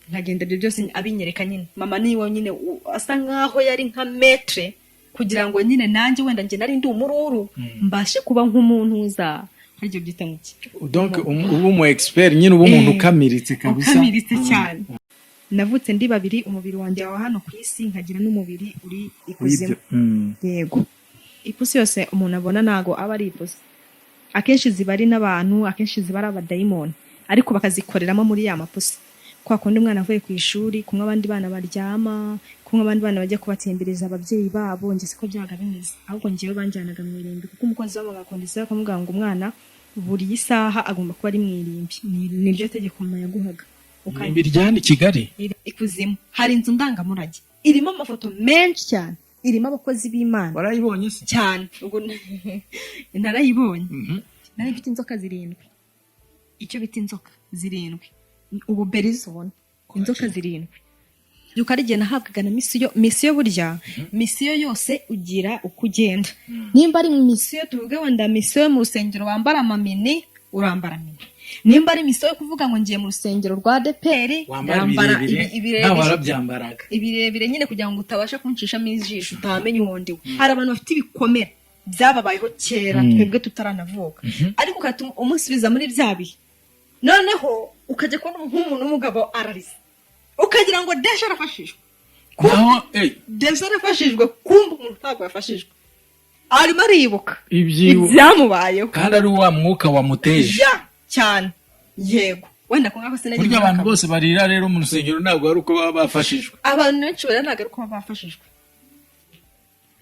nkagenda ibyo byose abinyereka nyine. Mama niwe nyine asa nkaho yari nka metre kugira ngo nyine nanjye wenda nge nari ndi umururu mbashe kuba nk'umuntu uza haryo byita muki. Donc ubu mu expert nyine ubu umuntu ukamiritse kabisa. Ukamiritse cyane. Navutse ndi babiri, umubiri wanjye wa hano ku isi nkagira n'umubiri uri ikuzimu. Yego. Ipusi yose umuntu abona nago aba ari ipusi. Akenshi ziba ari n'abantu, akenshi ziba ari abadayimoni, ariko bakazikoreramo muri ya mapusi. Kwa kundi umwana avuye ku ishuri, kumwe abandi bana baryama, kumwe abandi bana bajya kubatembereza ababyeyi babo, nge siko byaga bimeze. Ahubwo ngewe banjyanaga mu irimbi kuko umukozi w'amagakondisiyo akamubwira ngo umwana buri isaha agomba kuba ari mu irimbi. Ni ryo tegeko mama yaguhaga. Irimbi ryani Kigali ikuzimu hari inzu ndangamurage irimo amafoto menshi cyane, irimo abakozi b'Imana. Warayibonye se? Cyane. Ubwo narayibonye. Nari mfite inzoka 7. Icyo bita inzoka 7. Ubu berizone inzoka 7. Yuko ari gena habwaga na misiyo burya misiyo yose ugira uko ugenda. Nimba ari misiyo tuvuge wenda misiyo mu rusengero bambara amamini urambara mini. Nimba ari misiyo yo kuvuga ngo ngiye mu rusengero rwa DPR wambara ibirebe. Ibirebire nyine kugira ngo utabasha kunshishamo ijisho utamenye uhondewe. Hari abantu bafite ibikomere byababayeho kera twebwe tutaranavuka, ariko ukatuma umusubiza muri byabi. Noneho ukajya kubona nk'umuntu w'umugabo ararize ukagira ngo desha arafashijwe. Desha arafashijwe kumva umuntu ntabwo yafashijwe. Arimo aribuka ibyamubayeho kandi ari wa mwuka wamuteje cyane. Yego. Wenda ko ngako sinagiye. Burya abantu bose barira rero mu rusengero ntabwo ari uko baba bafashijwe. Abantu benshi barira ntabwo ari uko baba bafashijwe.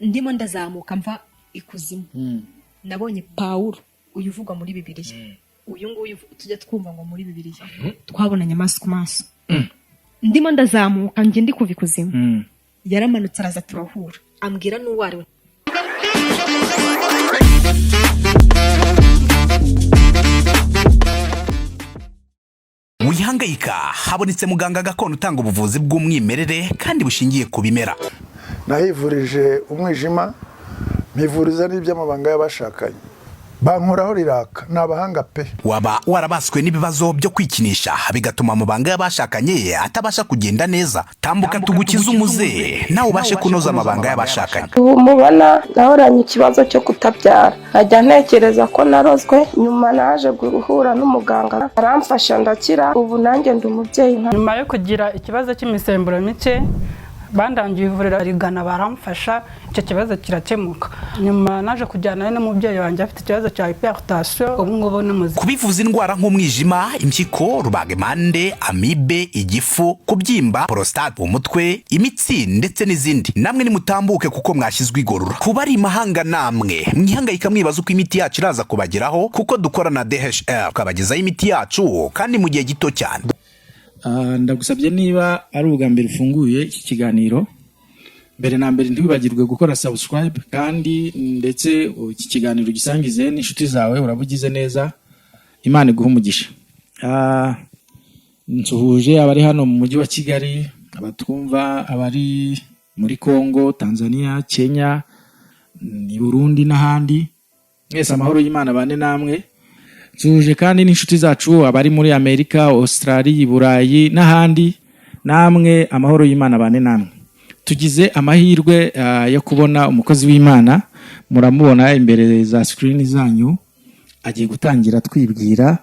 Ndimo ndazamuka mva ikuzimu. Nabonye Paulo uyuvuga muri Bibiliya. Uyu nguyu tujya twumva ngo muri Bibiliya twabonanye amaso ku maso. Ndimo ndazamuka nge ndi kuva ikuzimu. Yaramanutse araza turahura ambwira n'uwo ari we. Wihangayika, habonetse muganga gakondo utanga ubuvuzi bw'umwimerere kandi bushingiye ku bimera. Nahivurije umwijima, mpivuriza n'iby'amabanga y'abashakanye. Bankoraho riraka nabahanga pe. Waba warabaswe n'ibibazo byo kwikinisha bigatuma amabanga y'abashakanye atabasha kugenda neza. Tambuka tugukiza umuze nawe ubashe kunoza amabanga y'abashakanye. Ubu mubona nahoranye ikibazo cyo kutabyara. Najya ntekereza ko narozwe, nyuma naje guhura n'umuganga aramfasha ndakira. Ubu nanjye ndi umubyeyi. Nyuma yo kugira ikibazo cy'imisemburo mike bandangiye ivurira rigana baramfasha, icyo kibazo kirakemuka. Nyuma naje kujyana n'umubyeyi wanjye afite ikibazo cya hypertension, ubu ngubu n'umuzi. Kubivuza indwara nk'umwijima, impyiko, rubagemande, amibe, igifu, kubyimba, prostate, umutwe, imitsi ndetse n'izindi. Namwe nimutambuke kuko mwashyizwe igorora. Kuba ari imahanga namwe mwihangayika mwibaza uko imiti yacu iraza kubageraho kuko dukora na DHR kabagezaho imiti yacu kandi mu gihe gito cyane. Ndagusabye niba ari ubwa mbere ufunguye iki kiganiro, mbere na mbere ntiwibagirwe gukora subscribe kandi ndetse iki kiganiro gisangize n'inshuti zawe. Urabugize neza, Imana iguhe umugisha. Nsuhuje abari hano mu mujyi wa Kigali, abatwumva abari muri Kongo, Tanzania, Kenya, ni Burundi n'ahandi. Mwese amahoro y'Imana bane namwe. Nsuhuje kandi n'inshuti zacu abari muri Amerika, Australia, Burayi n'ahandi. Namwe amahoro y'Imana bane namwe. Tugize amahirwe yo kubona umukozi w'Imana, muramubona imbere za screen zanyu. Agiye gutangira twibwira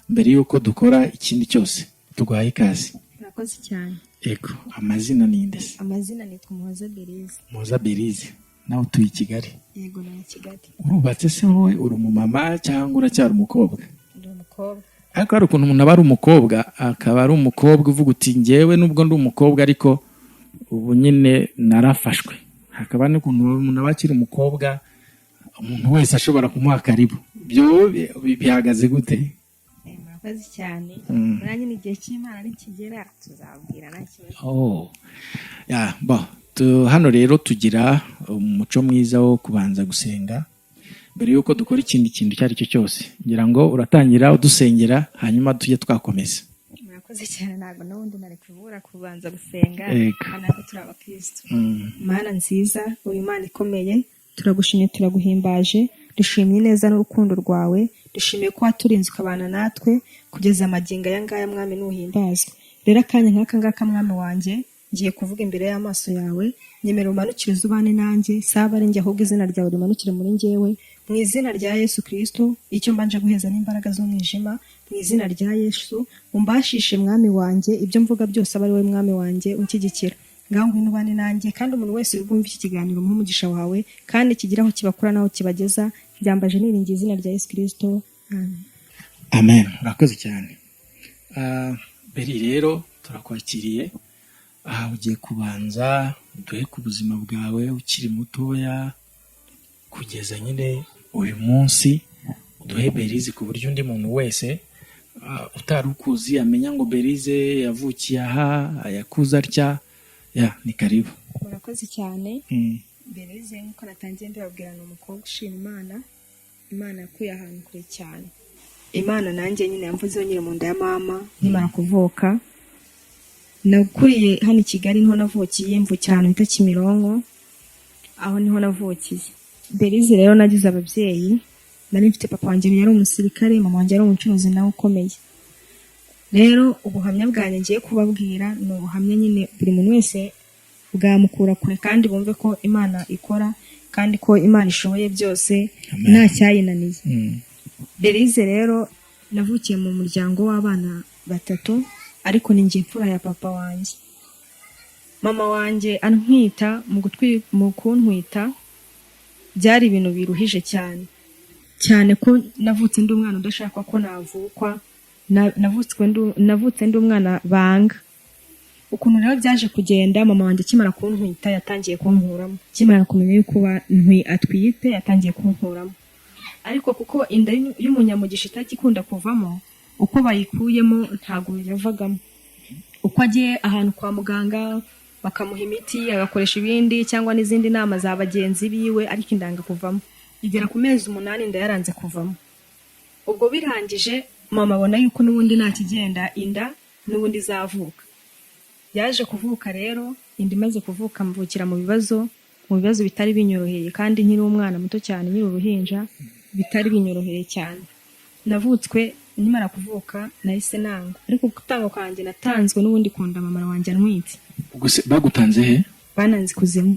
mbere yuko dukora ikindi cyose. Tugwaye ikaze. Murakoze cyane. Ego, amazina ni nde se? Amazina nitwa Muhoza Berize. Muhoza Berize. Nawe utuye i Kigali? Yego, na Kigali. Urubatse se wowe uri umumama cyangwa uracyari umukobwa? Ndi umukobwa. Ariko hari ukuntu umuntu aba ari umukobwa akaba ari umukobwa uvuga uti ngewe nubwo ndi umukobwa ariko ubu nyine narafashwe. Hakaba n'ukuntu umuntu aba akiri umukobwa umuntu wese ashobora kumuha karibu. Byo bihagaze gute? Murakoze cyane. Nanjye ni igihe cy'Imana nikigera tuzabwira nacyo. Hano rero tugira umuco mwiza wo kubanza gusenga mbere yuko dukora ikindi kintu cyari cyo cyose. Ngira ngo uratangira udusengera hanyuma tujye twakomeza. Murakoze cyane, ntabwo n'ubundi nari kubura kubanza gusenga kandi turi abakristo. Mana nziza, uri Imana ikomeye, turagushimye turaguhimbaje, dushimye neza n'urukundo rwawe, dushimiye ko waturinze ukabana natwe kugeza amagingo aya ngaya. Mwami nuhimbazwe. rero akanya nk'aka ngaka mwami wanjye ngiye kuvuga imbere y'amaso yawe, nyemera umanukire uzubane nanjye, saba ari njye ahubwo izina ryawe rimanukire muri njyewe, mu izina rya Yesu Kristo. Icyo mbanje guheza n'imbaraga z'umwijima, mu izina rya Yesu umbashishe mwami wanjye, ibyo mvuga byose aba ari we mwami wanjye unshyigikira. Ngaho ngwino ubane nanjye, kandi umuntu wese uri bwumve iki kiganiro umuhe umugisha wawe, kandi kigira aho kibakura n'aho kibageza. Byambaje niringiye izina rya Yesu Kristo, amen. Amen. Urakoze cyane. Beri rero turakwakiriye. Ugiye kubanza uduhe ku buzima bwawe ukiri mutoya kugeza nyine uyu munsi, uduhe Berize ku buryo undi muntu wese utari ukuzi amenya ngo Berize yavukiye aha, yakuze atya. Ni karibu. Murakoze cyane. Berize nk'uko natangiye mbabwira ni umukobwa ushima Imana. Imana yakuye ahantu kure cyane. Imana nanjye nyine yamvuzeho nyine mu nda ya mama nimara kuvuka. Nakuriye hano i Kigali, niho navukiye, mvukira ahantu bita Kimironko, aho niho navukiye. Berize rero nagize ababyeyi, nari mfite papa wanjye yari umusirikare, mama wanjye yari umucuruzi nawe ukomeye. Rero ubuhamya bwanjye ngiye kubabwira ni ubuhamya nyine buri muntu wese bwamukura kure, kandi bumve ko Imana ikora, kandi ko Imana ishoboye byose, nta cyayinaniye. Berize rero navukiye mu muryango w'abana 3, ariko ni njye mfura ya papa wanjye. Mama wanjye antwita, mu kuntwita byari ibintu biruhije cyane cyane, ko navutse ndi umwana udashaka ko navukwa, navutse ndi umwana banga. Ukuntu rero byaje kugenda, mama wanjye akimara kuntwita yatangiye kunkuramo, akimara kumenya yuko atwite yatangiye kunkuramo. Ariko kuko inda y'umunyamugisha itakikunda kuvamo, uko bayikuyemo ntago yavagamo. Uko agiye ahantu kwa muganga bakamuha imiti, agakoresha ibindi cyangwa n'izindi nama za bagenzi biwe, ariko indanga kuvamo. Igera ku mezi 8 inda yaranze kuvamo. Ubwo birangije mama abona yuko n'ubundi nta kigenda, inda n'ubundi zavuka. Yaje kuvuka rero, inda imaze kuvuka mvukira mu bibazo bitari binyoroheye, kandi nkiri umwana muto cyane, nkiri uruhinja, bitari binyoroheye cyane. Navutswe nimara kuvuka nahise nanga, ariko gutanga kwanjye natanzwe n'ubundi kunda mama wanjye antwite. Ubwo bagutanze he? Bananze kuzimu.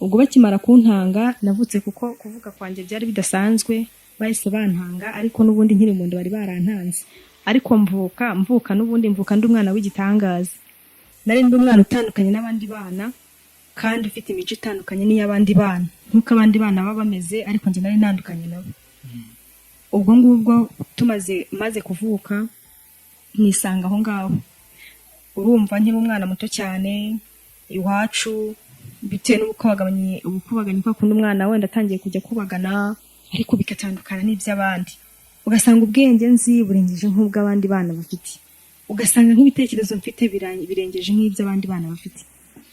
Ubwo bakimara kuntanga navutse, kuko kuvuka kwanjye byari bidasanzwe, bahise bantanga, ariko n'ubundi nkiri mu nda bari barantanze. Ariko mvuka n'ubundi mvuka ndi umwana w'igitangaza. Nari ndi umwana utandukanye n'abandi bana, kandi ufite imico itandukanye n'iy'abandi bana, nk'uko abandi bana baba bameze, ariko njye nari ntandukanye nabo. Ubwo ngubwo maze kuvuka nisanga aho ngaho. Urumva nkiri umwana muto cyane iwacu, bitewe n'ubukubaganye kwa kundi umwana wenda atangiye kujya kubagana, ariko bikatandukana n'iby'abandi. Ugasanga ubwenge nzi burengeje nk'ubw'abandi bana bafite, ugasanga nk'ibitekerezo mfite birengeje nk'iby'abandi bana bafite.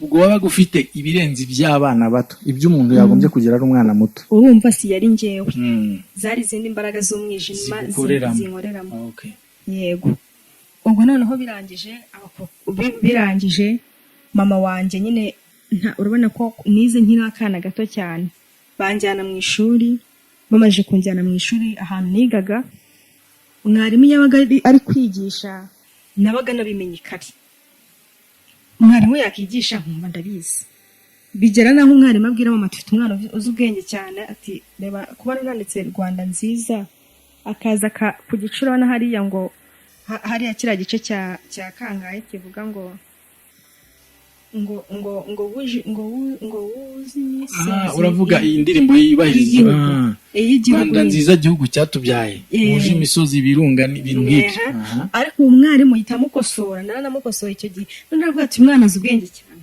Ubwo wabaga ufite ibirenze iby'abana bato, ibyo umuntu yagombye kugira ari umwana muto. Urumva si yari njyewe, zari izindi mbaraga z'umwijima zinkoreramo. Yego. Ubwo noneho birangije mama wanjye nyine, urabona ko nize nkiri akana gato cyane, banjyana mu ishuri. Bamaze kunjyana mu ishuri ahantu nigaga, mwarimu yabaga ari kwigisha, nabaga nabimenye kare. Mwarimu yakigisha nkumva ndabizi, bigera naho umwarimu abwira mama ati, umwana uzi ubwenge cyane, ati reba kuba nanditse Rwanda nziza, akaza ku gicuro na hariya ngo hariya kiriya gice cya kangahe kivuga ngo wuzi. Uravuga iyi ndirimbo yibahiriza Rwanda nziza gihugu cyatubyaye, wuje imisozi ibirunga n'ibintu nk'ibyo. Ariko umwarimu yitamukosora, naramukosora icyo gihe. Naravuga ati umwana azi ubwenge cyane,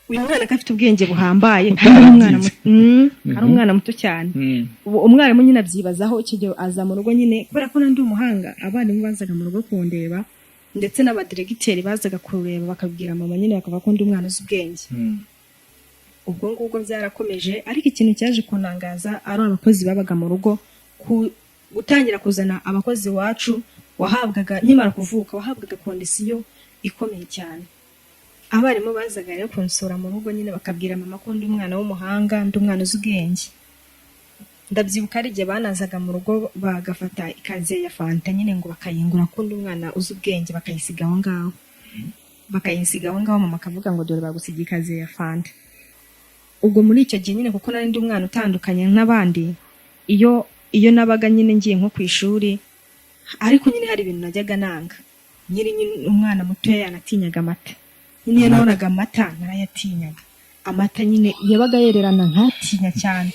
uyu mwana afite ubwenge buhambaye, ari umwana muto cyane. Umwarimu nyine abyibazaho, icyo gihe aza mu rugo nyine, kubera ko ndi umuhanga, abarimu bazaga mu rugo kundeba, ndetse n'abadiregiteri bazaga kureba bakabwira mama nyine, bakavuga ko ndi umwana uzi ubwenge. Ubwo ngubwo byarakomeje, ariko ikintu cyaje kunangaza ari abakozi babaga mu rugo, gutangira kuzana abakozi wacu, wahabwaga nkimara kuvuka, wahabwaga kondisiyo ikomeye cyane. Abarimu bazaga rero kunsura mu rugo nyine, bakabwira mama ko ndi umwana w'umuhanga, ndi umwana uzi ubwenge. ndabyibuka ari igihe banazaga mu rugo bagafata ikaze ya fanta nyine ngo bakayingura kundi umwana uzi ubwenge bakayisiga aho ngaho mama akavuga ngo dore bagusiga ikaze ya fanta. Ubwo muri icyo gihe nyine kuko nari ndi umwana utandukanye n'abandi, iyo nabaga nyine ngiye nko ku ishuri, ariko nyine hari ibintu najyaga nanga. Nyine umwana muto yanatinyaga amata, nyine iyo nabonaga amata narayatinyaga. Amata nyine yabaga yererana nkatinya cyane,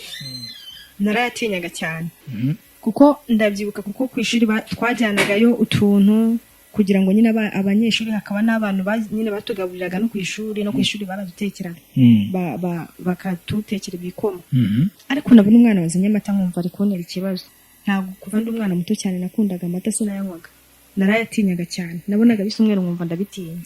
narayatinyaga cyane. Kuko ndabyibuka kuko ku ishuri twajyanagayo utuntu kugira ngo nyine abanyeshuri hakaba n'abantu nyine batugaburiraga no ku ishuri baradutekeraga bakatutekera ibikoma. Ariko nabona umwana wazanye amata nkumva ari kuntera ikibazo. Ntabwo kuva ndi umwana muto cyane nakundaga amata, sinayanywaga, narayatinyaga cyane, nabonaga bisa umweru nkumva ndabitinya.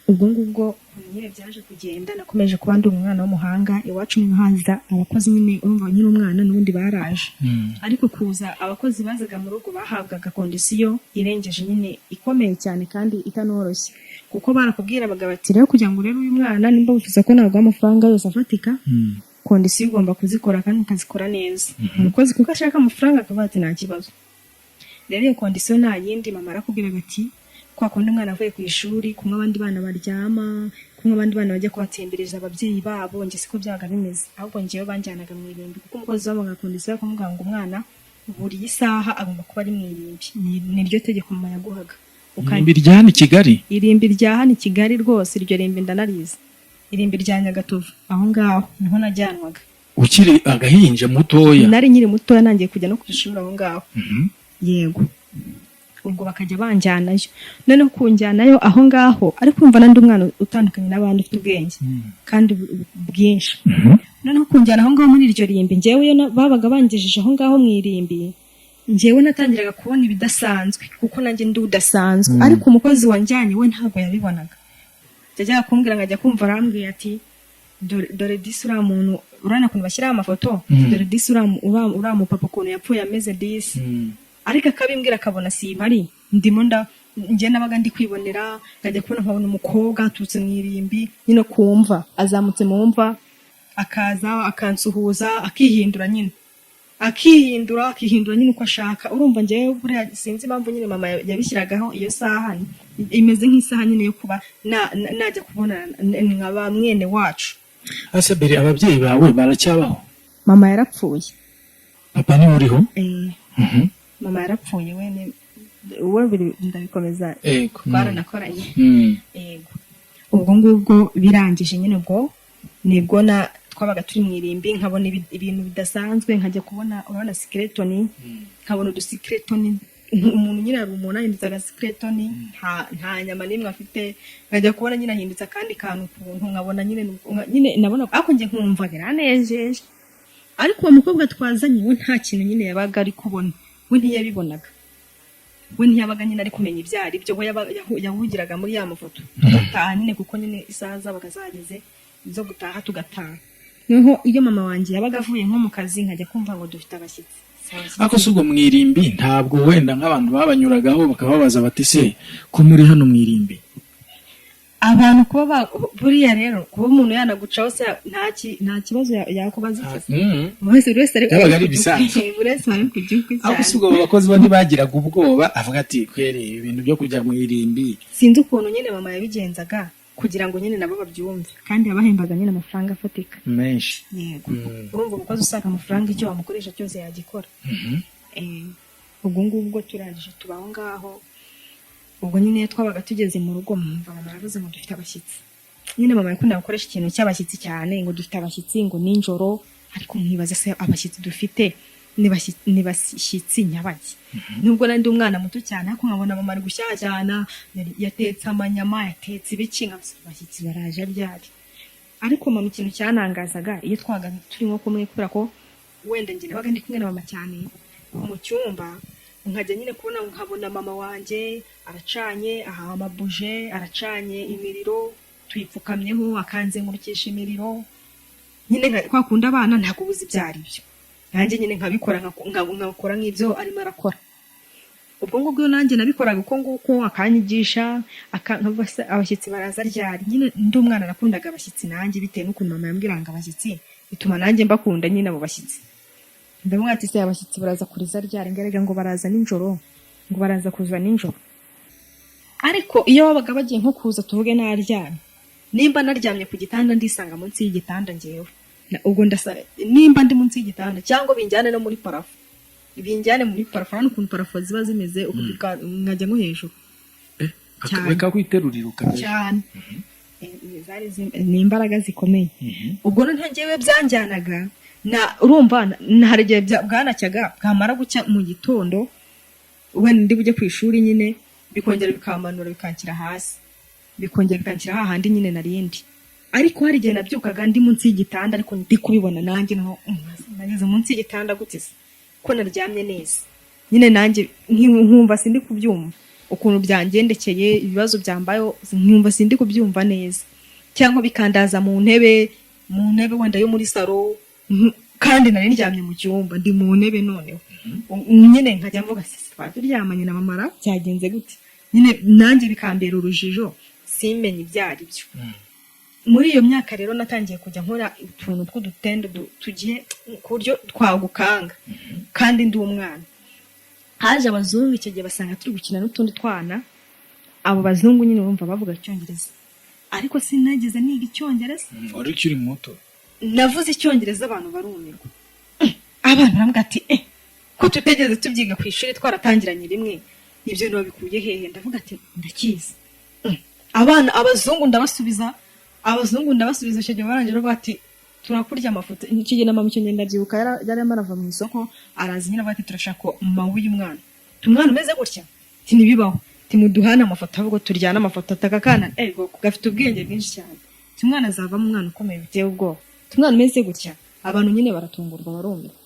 Ubwo ngubwo nyine byaje kugenda, nakomeje kuba ndi umwana w'umuhanga. Iwacu niho haza abakozi nyine, urumva nyine umwana n'ubundi baraje. Ariko kuza abakozi bazaga mu rugo bahabwaga kondisiyo irengeje nyine ikomeye cyane kandi itanoroshye, kuko barakubwira bati rero kugira ngo urebe uyu mwana nimba wifuza ko ntabwo amafaranga yose afatika, kondisiyo ugomba kuzikora kandi ukazikora neza. Umukozi kuko ashaka amafaranga akavuga ati nta kibazo. Rero iyo kondisiyo nta yindi, mama arakubwiraga ati kwa kundi umwana avuye ku ishuri, kumwe abandi bana baryama, kumwe abandi bana bajya kubatembereza ababyeyi babo, njye siko byaga bimeze. Ahubwo njyewe banjyanaga mu irimbi, kuko umukozi wabaga kondisiyo akamubwira ngo umwana buri isaha agomba kuba ari mu irimbi. Niryo tegeko mama yaguhaga. Irimbi rya hano i Kigali? Irimbi rya hano i Kigali rwose, iryo rimbi ndanarizi. Irimbi rya Nyagatovu, aho ngaho niho najyanwaga. Ukiri agahinja mutoya? Nari nyiri mutoya, nangiye kujya no ku ishuri aho ngaho. Yego. Ubwo bakajya banjyanayo, noneho kunjyanayo aho ngaho, ariko umva nandi umwana utandukanye n'abandi ufite ubwenge kandi bwinshi. Noneho kunjyana aho ngaho muri iryo rimbi, njyewe babaga bangejeje aho ngaho mu irimbi, njyewe natangiraga kubona ibidasanzwe kuko nanjye ndi udasanzwe. Ariko umukozi wanjyanye we ntabwo yabibonaga. Yajyaga kumbwira, nkajya kumva arambwira ati dore disi uriya muntu, urabona ukuntu bashyiraho amafoto, dore disi uriya mupapa ukuntu yapfuye ameze disi. Ariko akabimbwira akabona simpari, ndimo njye nabaga ndi kwibonera, nkajya kubona nkabona umukobwa aturutse mu irimbi nyine kumva, azamutse mu mva, akaza akansuhuza, akihindura nyine uko ashaka. Urumva njyewe buriya sinzi impamvu nyine mama yabishyiragaho iyo saha imeze nk'isaha nyine yo kuba najya kubona nkaba mwene wacu. Ase bere ababyeyi bawe baracyabaho? Mama yarapfuye. Papa ni uriho? Mama yarapfuye, we ndabikomeza baranakoranye. Yego. Ubwo ngubwo birangije nyine, ubwo nibwo twabaga turi mu irimbi, nkabona ibintu bidasanzwe, nkajya kubona urabona sikretoni, nkabona udusikretoni, umuntu nyine ari umuntu ahindutse agasikretoni, nta nyama n'imwe afite, nkajya kubona nyine ahindutse akandi kantu ukuntu, nkabona nyine nabona ako njye nkumva biranejeje. Ariko uwo mukobwa twazanye we nta kintu nyine yabaga ari kubona, we ntiyabibonaga, we ntiyabaga nyine ari kumenya ibyo ari byo. We yahugiraga muri ya mafoto, tugataha nyine kuko nyine isaha zabaga zageze zo gutaha tugataha. Niho iyo mama wanjye yabaga avuye nko mu kazi, nkajya kumva ngo dufite abashyitsi. Ako si ubwo mu irimbi ntabwo wenda nk'abantu babanyuragaho bakababaza bati se ko muri hano mu irimbi? Abantu kuba buriya rero kuba umuntu yanagucaho se nta kibazo yakubaza iki. Wese yabaga ari bisanzwe. Wese ari ku gihugu cyane. Ako si ubwo abakozi bandi bagiraga ubwoba, avuga ati kwere ibintu byo kujya mu irimbi? Sinzi ukuntu nyine mama yabigenzaga kugira ngo nyine nabo babyumve, kandi yabahembaga nyine amafaranga afatika menshi. Yego. Urumva umukozi usanga amafaranga icyo wamukoresha cyose yagikora. Ubwo ngubwo turangije tubaho ngaho. Ubwo nyine twabaga tugeze mu rugo, mva mama aravuze ngo dufite abashyitsi. Nyine mama yakunda gukoresha ikintu cy'abashyitsi cyane, ngo dufite abashyitsi, ngo ninjoro. Ariko nkibaza se abashyitsi dufite ni bashyitsi nyabaki? Nubwo nandi umwana muto cyane, ariko nkabona mama ari gushyajyana, yatetse amanyama, yatetse ibiki, abashyitsi baraje ryari. Ariko mama ikintu cyanangazaga iyo twaga turi nko kumwe, kubera ko wenda njye nabaga ndi kumwe na mama cyane mu cyumba, nkajya nyine kubona nkabona mama wanjye aracanye amabuje, aracanye imiriro, tuyipfukamyeho, akanzengurukisha imiriro. Nyine kwa kundi abana ntabwo ubuzi byari byo, nanjye nyine nkabikora nkakora nk'ibyo arimo arakora. Ubwo ngubwo nanjye nabikoraga uko nguko, akanyigisha, abashyitsi baraza ryari. Nyine ndi umwana nakundaga abashyitsi nanjye, bitewe n'ukuntu mama yambwiraga abashyitsi, bituma nanjye mbakunda nyine abo bashyitsi. ndamubwira ati se abashyitsi baraza kuriza ryari ngarega ngo baraza nijoro ngo baraza kuza nijoro ariko iyo babaga bagiye nko kuza tuvuge naryamye nimba naryamye ku gitanda ndisanga munsi y'igitanda ngewe ubwo ndasaba nimba ndi munsi y'igitanda cyangwa binjyane no muri parafo binjyane muri parafo hano ukuntu parafo ziba zimeze nkajya nko hejuru reka kwiterurira ukajya cyane ni imbaraga zikomeye ubwo ngewe byanjyanaga urumva hari igihe bwanacyaga bwamara gucya mu gitondo wenda ndi bujye ku ishuri nyine bikongera bikamanura bikanshyira hasi bikongera bikanshyira hahandi nyine narindi ariko hari igihe nabyukaga ndi munsi y'igitanda ariko ndi kubibona nanjye nageze munsi y'igitanda gute se ko naryamye neza nyine nanjye nkumva sindi kubyumva ukuntu byangendekeye ibibazo byambayeho nkumva sindi kubyumva neza cyangwa bikandaza mu ntebe wenda yo muri saro kandi nari ndyamye mu cyumba ndi mu ntebe noneho nyine nkajya mvuga turyamanye na mamara byagenze gute nyine nanjye bikambera urujijo simenye ibyari byo muri iyo myaka rero natangiye kujya nkora utuntu tw'udutendo tugiye ku buryo twagukanga kandi ndi umwana haje abazungu icyo gihe basanga turi gukina n'utundi twana abo bazungu nyine bumva bavuga icyongereza ariko sinageze niga icyongereza wari ukiri muto navuze icyongereza abantu barumirwa abantu bambwira ati ko tutegeze tubyiga ku ishuri twaratangiranye rimwe ibyo nabikuye hehe ndavuga ati ndakizi abazungu ndabasubiza icyo gihe barangira bati turakurya amafoto ikigena mama icyo ngenda byibuka yari amarava mu isoko arazi nyine bati turashaka mawu y'umwana umwana umeze gutya ntibibaho timuduhana amafoto ahubwo turyana amafoto atakakana gafite ubwenge bwinshi cyane umwana azavamo umwana ukomeye biteye ubwoba umwana umeze gutya abantu nyine baratungurwa barumirwa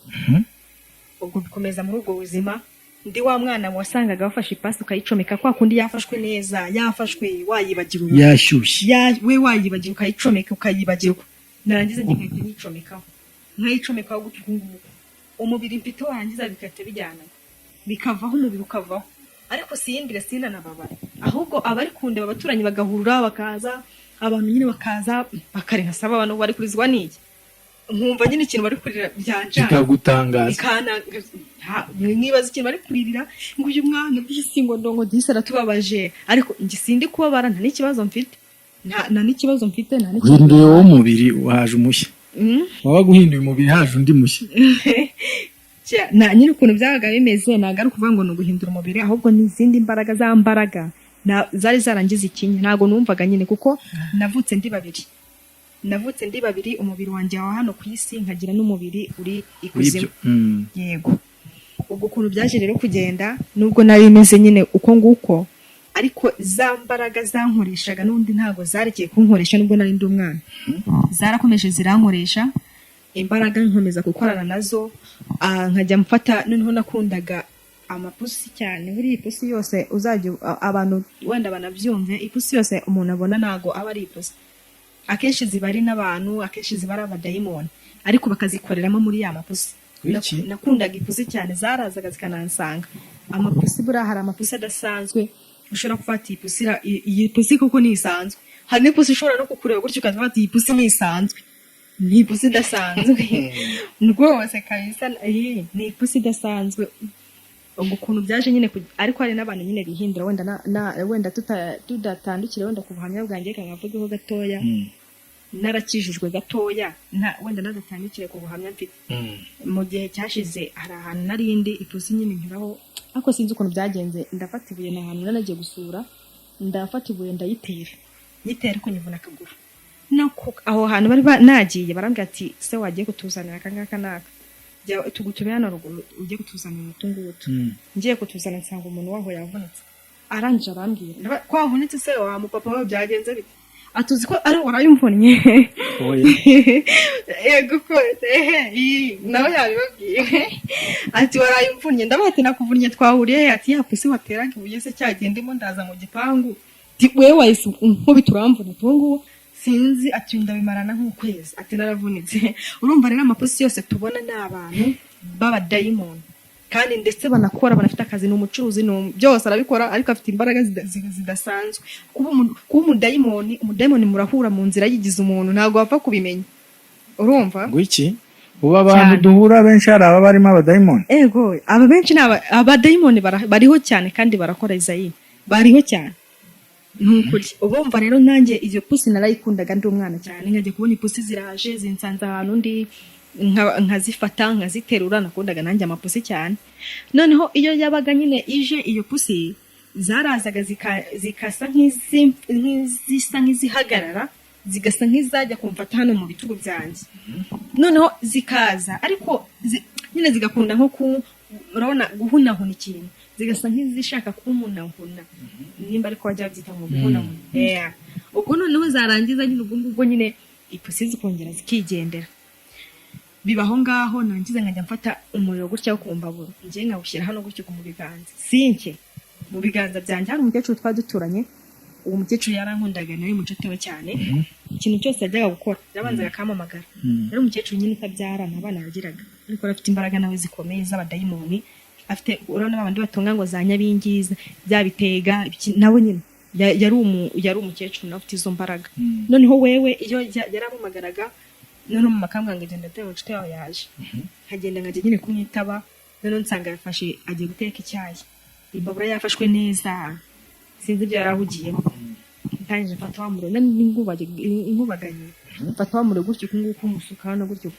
ubwo bikomeza muri ubwo buzima ndi wa mwana wasangaga wafashe ipasi ukayicomeka kwa kundi yafashwe neza yafashwe wayibagirwa yashyushye we wayibagirwa ukayicomeka ukayibagirwa narangiza ngihita nicomekaho nkayicomekaho gutyo umubiri mfite warangiza bikahita bijyana bikavaho umubiri ukavaho ariko siyindire sinanababara ahubwo abari kundeba abaturanyi bagahurura bakaza abantu nyine bakaza bakarenga saba abantu bari kurizwa n'iki nkumva nyine ikintu bari kurira byanja bikagutangaza nibaza ikintu bari kuririra ngo uyu mwana byisi ngo ndongo disara tubabaje ariko ngisindi kubabara nta n'ikibazo mfite nta n'ikibazo mfite nta n'ikibazo hinduye wo mubiri waje umushya waba guhinduye umubiri haje undi mushya na nyine ukuntu byabaga bimeze ntabwo ari ukuvuga ngo ni uguhindura umubiri ahubwo n'izindi mbaraga za mbaraga zari zarangiza ikinya ntabwo numvaga nyine kuko navutse ndi babiri umubiri wanjye wa hano ku isi nkagira n'umubiri uri ikuzimu yego ubwo ukuntu byaje rero kugenda nubwo nari meze nyine uko nguko ariko za mbaraga zankoreshaga n'undi ntabwo zarekeye kunkoresha nubwo nari ndi umwana zarakomeje zirankoresha imbaraga nkomeza gukorana nazo nkajya mfata noneho nakundaga amapusi cyane buri ipusi yose uzajya abantu wenda banabyumve ipusi yose umuntu abona ntago aba ari ipusi akenshi ziba ari n'abantu akenshi ziba ari abadayimoni ariko bakazikoreramo muri ya mapusi nakundaga ipusi cyane zarazaga zikanansanga amapusi buriya hari amapusi adasanzwe ushobora gufata iyi pusi kuko ntisanzwe hari n'ipusi ushobora no kukureba gutyo ukazafata iyi pusi ntisanzwe ni ipusi idasanzwe rwose kabisa ni ipusi idasanzwe ubwo ukuntu byaje nyine ariko hari n'abantu nyine bihindura wenda tudatandukire wenda ku buhamya bwanjye kankavugeho gatoya narakijijwe gatoya wenda nadatandukire ku buhamya mfite mu gihe cyashize hari ahantu narindi ipusi nyine nkiraho ariko sinzi ukuntu byagenze ndafata ibuye n'ahantu nanagiye gusura ndafata ibuye ndayitera ariko nyivuna akaguru aho hantu bari nagiye barambwira ati se wagiye kutuzanira akangaka naka tugutume hano ruguru ugiye kutuzanira utungutu ngiye kutuzana nsanga umuntu waho yavunitse arangije arambwira ko wavunitse se wa mupapa wawe byagenze bite atuzi ko ari warayumvunnye yego kose nawe yabibabwiye ati warayumvunnye ndabati nakuvunnye twahuriye ati ya pusi wateraga ibuye se cyagendemo ndaza mu gipangu wewe wahise nkubita uramvuna ubu sinzi ati ndabimarana nk'ukwezi ati naravunitse urumva rero amapusi yose tubona ni abantu b'abadayimoni kandi ndetse banakora banafite akazi n'umucuruzi byose arabikora ariko afite imbaraga zidasanzwe kuba umudayimoni murahura mu nzira yigize umuntu ntabwo wapfa kubimenya urumva ngo iki uba abantu duhura benshi hari aba barimo abadayimoni. Ego aba benshi ni abadayimoni bariho cyane kandi barakora Isayi bariho cyane nukuri. Ubumva rero nanjye iyo pusi narayikundaga ndi umwana cyane, nkajya kubona ipusi ziraje zinsanze ahantu ndi nkazifata nkaziterura, nakundaga nanjye amapusi cyane. Noneho iyo yabaga nyine ije iyo pusi zarazaga zikasa nk'izisa nk'izihagarara, zigasa nk'izajya kumfata hano mu bitugu byanjye. Noneho zikaza ariko nyine zigakunda nko urabona guhunahuna ikintu, zigasa nk'izishaka kumunahuna, nimba ariko wajya byita ngo guhunahuna. Ubwo noneho zarangiza nyine ubwo nyine ipusi zikongera zikigendera. Bibaho ngaho nangize nkajya mfata umuriro gutya wo kumbabura, ngiye nkawushyira hano gutyo ku biganza sinke mu biganza byanjye. Hari umukecuru twaduturanye, uwo mukecuru yarankundaga, nari mucotewe cyane. Ikintu cyose yajyaga gukora yabanzaga akampamagara. Yari umukecuru nyine utabyarana abana yagiraga, ariko afite imbaraga nawe zikomeye z'abadayimoni. Afite urabona abandi batunga ngo za nyabingiza byabitega nawe nyine yari umukecuru nawe afite izo mbaraga. Noneho wewe iyo yarampamagaraga, noneho mu makambwa ngo agenda ateye ubucuti yawe yaje, nkagenda nkajya nyine kumwitaba. Noneho nsanga yafashe agiye guteka icyayi, imbabura yafashwe neza, sinzi ibyo yarahugiyemo. Ntangije mfata wa muriro inkubaganye, mfata wa muriro gutyo kunguko umusuka hano gutyo,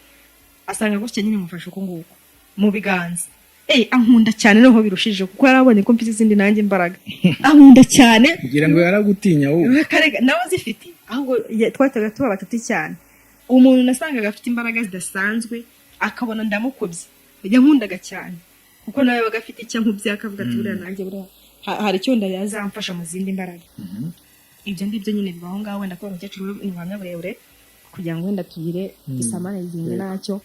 asanga gutyo nyine mufashe uko nguko mu biganza. Ankunda cyane noneho birushije, kuko yarabonye ko mfite izindi nanjye imbaraga. Ankunda cyane kugira ngo yaragutinya wowe karega nawe zifite, ahubwo twataga tuba batatu cyane. Umuntu nasangaga afite imbaraga zidasanzwe akabona ndamukubye, yankundaga cyane kuko nawe bagafite icyo nkubye, akavuga ati buriya nanjye buriya hari icyo ndazamfasha mu zindi mbaraga. Ibyo ngibyo nyine bibaho ngaho, wenda ko umukecuru ni ubuhamya burebure kugira ngo wenda tugire isamane yizinge nacyo.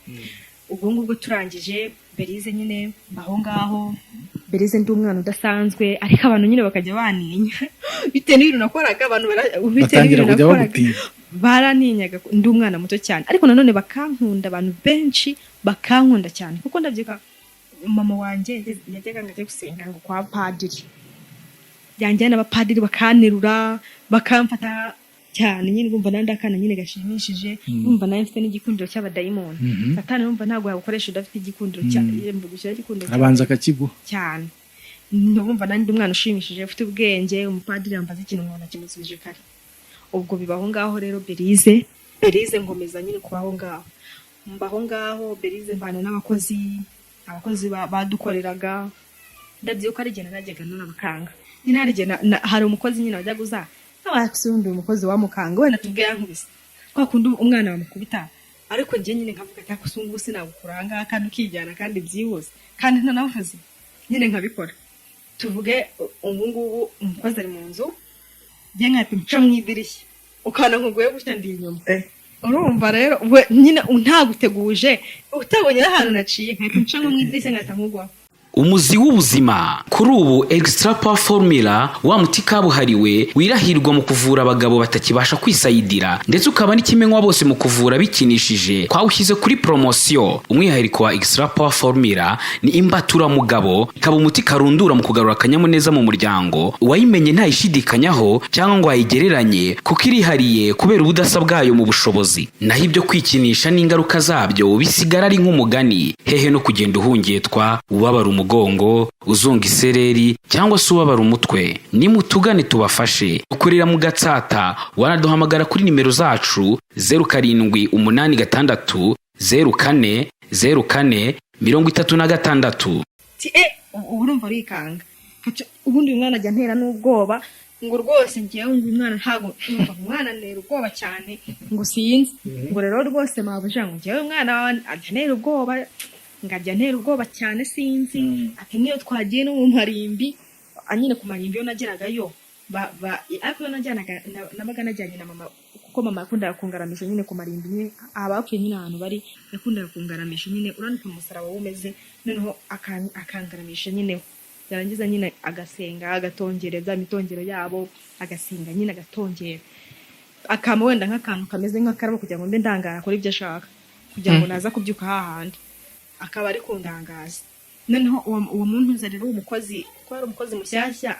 Ubwo ngubwo turangije Berize nyine baho ngaho. Berize ndi umwana udasanzwe, ariko abantu nyine bakajya baninya bitewe n'ibintu nakoraga. Abantu batangira kujya bagutinya, baraninyaga ndi umwana muto cyane, ariko nanone bakankunda. Abantu benshi bakankunda cyane kuko ndabyuka mama wanjye yajyaga ngajya gusenga ngo kwa padiri, yanjyana abapadiri bakanerura bakamfata cyane. Nyine ngumva nandi akana nyine gashimishije, ngumva nayo mfite n'igikundiro cy'abadayimoni. Satani ngumva ntabwo yagukoresha udafite igikundiro cyane, mbugushyira igikundiro abanza akakigu cyane. Ngumva nandi umwana ushimishije ufite ubwenge, umupadiri yambaza ikintu nkabona kimusubije kare. Ubwo bibaho ngaho rero Berize ngomeza nyine kubaho ngaho, mbaho ngaho Berize mbana n'abakozi badukoreraga. Ndabyuka ari gena najyaga n'abakanga nyine, hari gena hari umukozi nyine wajyaga uza n'abasundi umukozi wa mukanga, wenda tubwe yankubise kwa kundi umwana bamukubita, ariko njye nyine nkavuga ati akusungu sinagukuranga kandi ukijyana kandi byihuse kandi ntanavuze nyine nkabikora. Tuvuge ubu ngubu umukozi ari mu nzu, njye nkahita nca mu idirishya ukana nkuguye gutya ndi inyuma. Urumva rero nyine ntaguteguje utabonye ahantu naciye, nkahita nca mu idirishya nkahita nkugwaho. Umuzi w'ubuzima kuri ubu Extra Power Formula wa muti kabuhariwe wirahirwa mu kuvura abagabo batakibasha kwisayidira, ndetse ukaba n'ikimenywa bose mu kuvura bikinishije. Twawushyize kuri promotion. Umwihariko wa Extra Power Formula ni imbatura mugabo, ikaba umuti karundura mu kugarura akanyamuneza mu muryango. Uwayimenye ntayishidikanyaho cyangwa ngo ayigereranye, kuko irihariye kubera ubudasa bwayo mu bushobozi. Naho ibyo kwikinisha n'ingaruka zabyo bisigara ari nk'umugani, hehe no kugenda uhungetwa, ubabara umugongo, uzunga isereri cyangwa se ubabara umutwe. Nimutugane tubafashe. Ukorera mu Gatsata, wanaduhamagara kuri nimero zacu 0786 04 04 36. Urumva rikanga ubundi umwana ajya ntera n'ubwoba ngo rwose ngiye ngo umwana ntago numva umwana nera ubwoba cyane ngo sinzi ngo rero rwose mabuje ngo ngiye umwana ajya ubwoba ngajya ntera ubwoba cyane sinzi. Ati niyo twagiye no mu marimbi, anyine ku marimbi yo nageragayo ariko nabaga najyanye na mama, kuko mama yakundaga kungaramisha nyine ku marimbi nyine abapfuye nyine ahantu bari, yakundaga kungaramisha nyine uranika umusaraba wumeze, noneho akangaramisha nyine, yarangiza nyine agasenga agatongereza imitongero yabo, agasenga nyine agatongera, akama wenda nk'akantu kameze nk'akarabo kugira ngo mbe ndangara kuri ibyo ashaka, kugira ngo naza kubyuka hahandi akaba ari kundangaza. Noneho uwo muntu uza rero umukozi, ko ari umukozi mushyashya,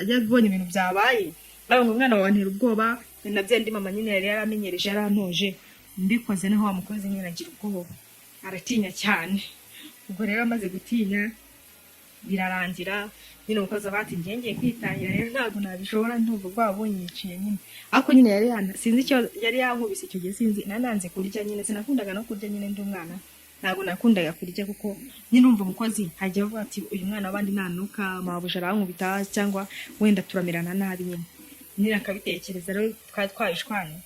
yabonye ibintu byabaye, ngo umwana wawe ntera ubwoba. Nabyo ndi mama nyine yari yaramenyereje yarantoje, mbikoze naho wa mukozi nyine agira ubwoba, aratinya cyane. Ubwo rero amaze gutinya birarangira nyine umukozi bati ngiye kwitahira rero ntabwo nabishobora ntumva bwaba bunyiciye nyine. Ariko nyine sinzi icyo yari yankubise icyo gihe, sinzi nananze kurya nyine, sinakundaga no kurya nyine ndi umwana, ntabwo nakundaga kurya kuko nyine umva umukozi hajya avuga ati uyu mwana w'abandi nanuka mabuja arankubita cyangwa wenda turamirana nabi nyine akabitekereza. Rero twari twayishwanye.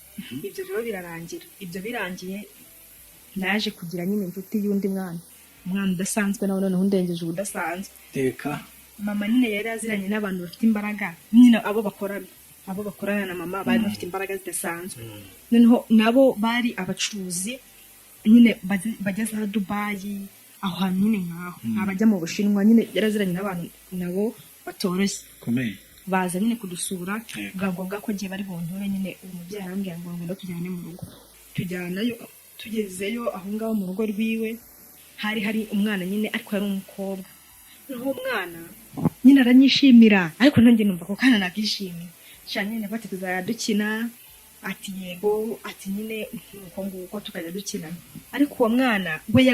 Ibyo rero birarangira. Ibyo birangiye naje kugira nyine inshuti y'undi umwana udasanzwe nawe noneho undengeje ubudasanzwe. Teka Mama nyine yari aziranye n'abantu bafite imbaraga nyine, abo bakorana na mama bari bafite imbaraga zidasanzwe. Noneho nabo bari abacuruzi nyine bajya za Dubai, aho hantu nyine nkaho abajya mu Bushinwa, nyine yari aziranye n'abantu nabo batoroshye komeye, baza nyine kudusura. Bwa ngombwa ko ngiye bari bunture nyine, uwo mubyeyi arambwira ngo ngomba tujyane mu rugo. Tujyanayo, tugezeyo aho ngaho mu rugo rwiwe hari umwana nyine, ariko yari umukobwa. Noneho umwana nyine aranyishimira, ariko nanjye numva ko kana nakishimiye cyane. Nyine bati tuzajya dukina, ati yego, ati nyine nuko nguko tukajya dukina. Ariko uwo mwana we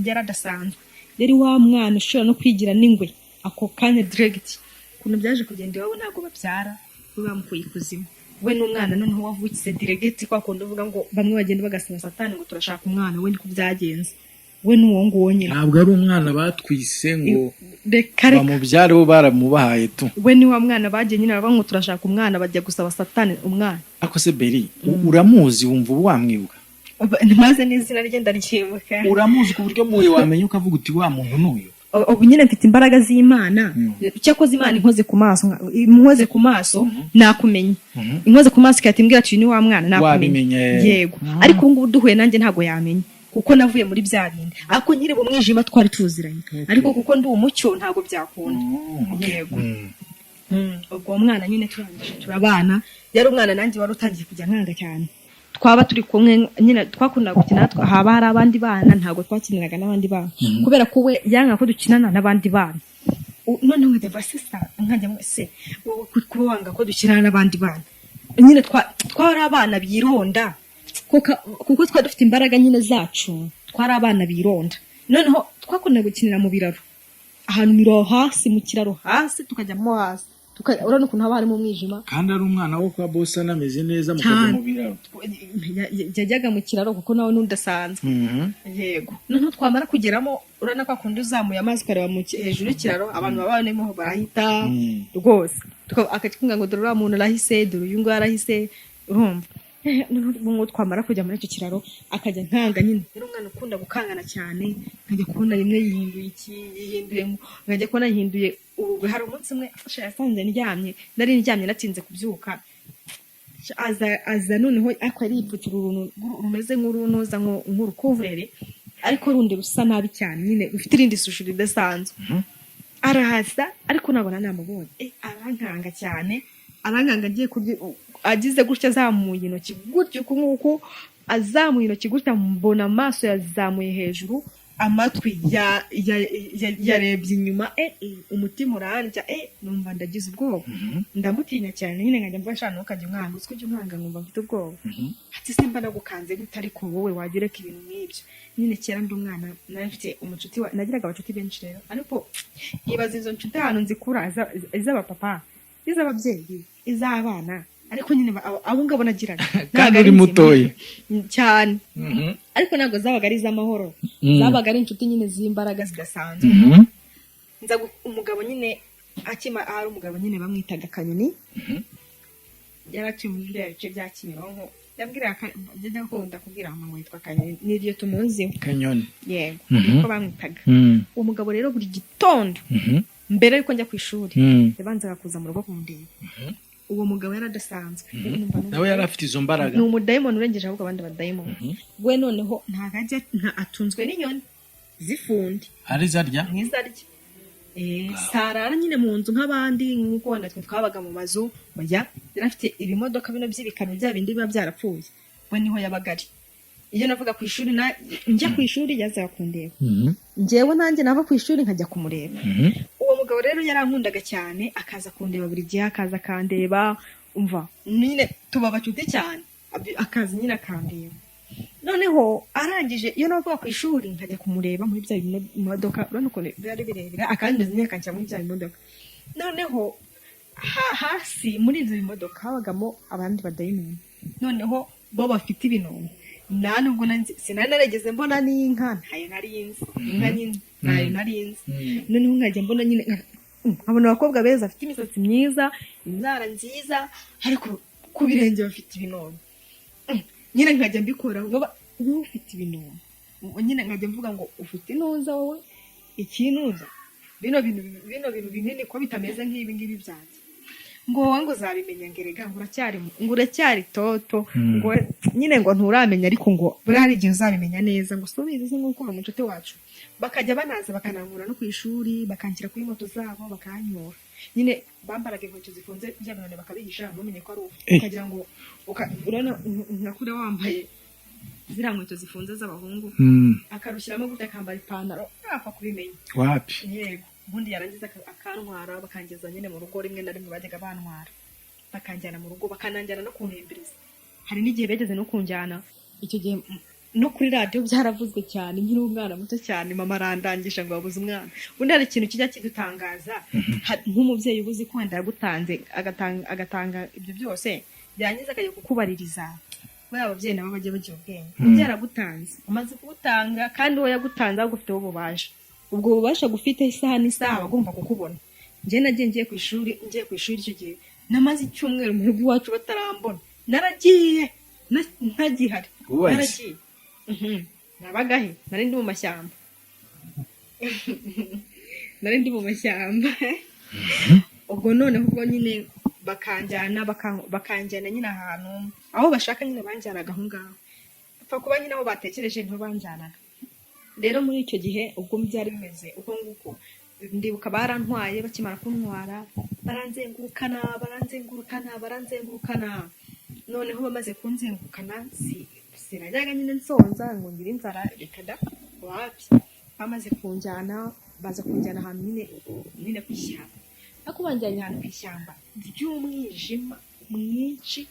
yaradasanzwe, yari wa mwana ushobora no kwigira n'ingwe ako kanya direct. Ukuntu byaje kugenda iwabo ntabwo babyara, we bamukuye ikuzimu. We n'umwana noneho wavutse direct, kwa kundi uvuga ngo bamwe bagenda bagasaba Satani ngo turashaka umwana, we niko byagenze. We n'uwo nguwo nyine ntabwo ari umwana batwise ngo bamubyare, bo baramubahaye tu. We ni wa mwana bagiye nyine baravuga ngo turashaka umwana, bajya gusaba Satani umwana. Ako se Beri uramuzi, wumva ubu wamwibuka? Maze n'izina rye ndaryibuka. Uramuzi ku buryo muwe wamenya ukavuga uti wa muntu n'uyu? Ubu nyine mfite imbaraga z'Imana. Cyakoze Imana inkoze ku maso nakumenye. Inkoze ku maso ikatimbwira ati ni wa mwana nakumenye. Yego. Ariko ubu ngubu duhuye nanjye ntago yamenye, kuko navuye muri bya bindi. Ariko nyiri mu mwijima twari tuziranye. Ariko kuko ndi umucyo ntago byakunda. Yego. Ubwo mwana nyine turangije turabana. Yari umwana nanjye wari utangiye kujya nkanga cyane. Twaba turi kumwe nyine twakunda gukina, haba hari abandi bana, ntago twakiniraga n'abandi bana kubera ko we yanga ko dukinana n'abandi bana. None nkajya basisa nkajya mwese kuba wanga ko dukinana n'abandi bana. Nyine twari abana bironda kuko twari dufite imbaraga nyine zacu, twari abana bironda. Noneho twakunda gukinira mu biraro, ahantu miro hasi mu kiraro hasi, tukajyamo hasi, urabona ukuntu haba harimo umwijima. Kandi ari umwana wo kwa boss anameze neza, mukajya mu biraro. Yajyaga mu kiraro kuko nawe n'udasanzwe. Yego. Noneho twamara kugeramo, urabona ko akunda uzamuye amazi ukareba hejuru y'ikiraro, abantu baba barimo barahita rwose. Akakinga ngo dore uriya muntu arahise, dore uyu nguyu arahise, urumva. Noneho twamara kujya muri icyo kiraro akajya nkanga nyine. Rero umwana ukunda gukangana cyane, nkajya kubona rimwe yihinduye yihinduyemo, nkajya kubona yihinduye. Hari umunsi umwe yasanze nari ndyamye natinze kubyuka, aza noneho ariko ari ipfukira uruntu rumeze nk'urunoza nk'urukuvurere, ariko rundi rusa nabi cyane nyine rufite irindi shusho ridasanzwe. Arahaza ariko nabona namubonye, arankanga cyane, arankanga agize gutya, azamuye intoki gutyo nk'uko azamuye intoki gutya, mbona amaso yazamuye hejuru, amatwi yarebye inyuma. Umutima urandya, numva ndagize ubwoba. Ndamutinya cyane nyine, nkajya mvuga ntukajya umwanga, uzi ko ujya umwanga nkumva mfite ubwoba. Ati simba nagukanze gute, ariko wowe wagereka ibintu nk'ibyo. Nyine kera ndi umwana nari mfite umucuti, nagiraga abacuti benshi rero, ariko nkibaza izo nshuti ahantu nzikura, iz'abapapa, iz'ababyeyi, iz'abana, ariko nyine abo ngabo nagiraga kandi uri mutoya cyane. Ariko ntabwo zabaga ari iz'amahoro, zabaga ari inshuti nyine z'imbaraga zidasanzwe. Nza umugabo nyine hari umugabo nyine bamwitaga Kanyoni, yari atuye muri biriya bice bya Kimironko. Yabwiraga akunda kubwira mama witwa Kanyoni, n'iryo tumuziho Kanyoni. Yego, niko bamwitaga. Uwo mugabo rero buri gitondo mbere yuko njya ku ishuri yabanzaga kuza mu rugo kundeba. Uwo mugabo yaradasanzwe, nawe yari afite izo mbaraga. Ni umudayimoni urengeje ahubwo abandi badayimoni. We noneho ntagajya atunzwe n'inyoni zifundi, ari zarya nk'izarya. Sarara nyine mu nzu nk'abandi, nk'uko wenda twe twabaga mu mazu. Yari afite ibimodoka bino by'ibikamyo bya bindi biba byarapfuye, we niho yabaga ari. Iyo navuga ku ishuri, njya ku ishuri yazaga kundeba, njyewe nanjye nava ku ishuri nkajya kumureba. Uwo mugabo rero yarankundaga cyane, akaza kundeba buri gihe, akaza akandeba, umva nyine tuba abacuti cyane, akaza nyine akandeba. noneho arangije iyo navuga ku ishuri nkajya kumureba muri bya bimodoka urabona ukuntu byari birebire akandi nyakanjya muri bya bimodoka noneho hasi muri ibyo bimodoka habagamo abandi badayimoni noneho bo bafite ibinono nta nubwo sinari narigeze mbona n'inka ntayo narinzi inka nyine ntayo narinzi noneho nkajya mbona nyine nkabona abakobwa beza bafite imisatsi myiza inzara nziza ariko ku birenge bafite ibinono nyine nkajya mbikora wowe ufite ibinono nyine nkajya mvuga ngo ufite inuza wowe ikinuza bino bintu binini ko bitameze nk'ibi ngibi byanjye ngo wowe ngo uzabimenya ngerega ngo uracyari toto ngo nyine ngo nturamenya ariko ngo buri hari igihe uzabimenya neza ngo subize se nk'uko mu nshuti wacu bakajya banaza bakanankura no ku ishuri bakanshyira kuri moto zabo bakanyura nyine bambaraga inkweto zifunze by'abantu bakabihisha bamenye ko ari ukagira ngo urana nkakure wambaye ziriya nkweto zifunze z'abahungu akarushyiramo gutya akambara ipantaro yapfa kubimenya wapi yego ubundi yarangiza akantwara bakangeza nyine mu rugo rimwe na rimwe bajyaga bantwara bakanjyana mu rugo bakananjyana no kuntembereza hari n'igihe begeze no kunjyana icyo gihe no kuri radiyo byaravuzwe cyane nkiri umwana muto cyane mama arandangisha ngo wabuze umwana ubundi hari ikintu kijya kidutangaza nk'umubyeyi ubuzi ko wenda yagutanze agatanga ibyo byose byangiza akajya kukubaririza buriya ababyeyi nabo bajya bagira ubwenge umubyeyi aragutanze amaze kubutanga kandi uwo yagutanze ahubwo ufite uwo bubasha ubwo bubasha gufite isaha n'isaha bagomba kukubona njye nagiye ngiye ku ishuri icyo gihe namaze icyumweru mu rugo iwacu batarambona naragiye ntagihari naragiye nabagahe nari ndi mu mashyamba ubwo noneho ubwo nyine bakanjyana nyine ahantu aho bashaka nyine banjyanaga aho ngaho apfa kuba nyine aho batekereje niho banjyanaga rero muri icyo gihe ubwo byari bimeze uko nguko ndibuka barantwaye bakimara kuntwara baranzengurukana noneho bamaze kunzengurukana sinajyaga nyine nsonza ngo ngire inzara reka da wapi bamaze kunjyana baza kunjyana ahantu nyine ku ishyamba ariko banjyanye ahantu ku ishyamba ry'umwijima mwinshi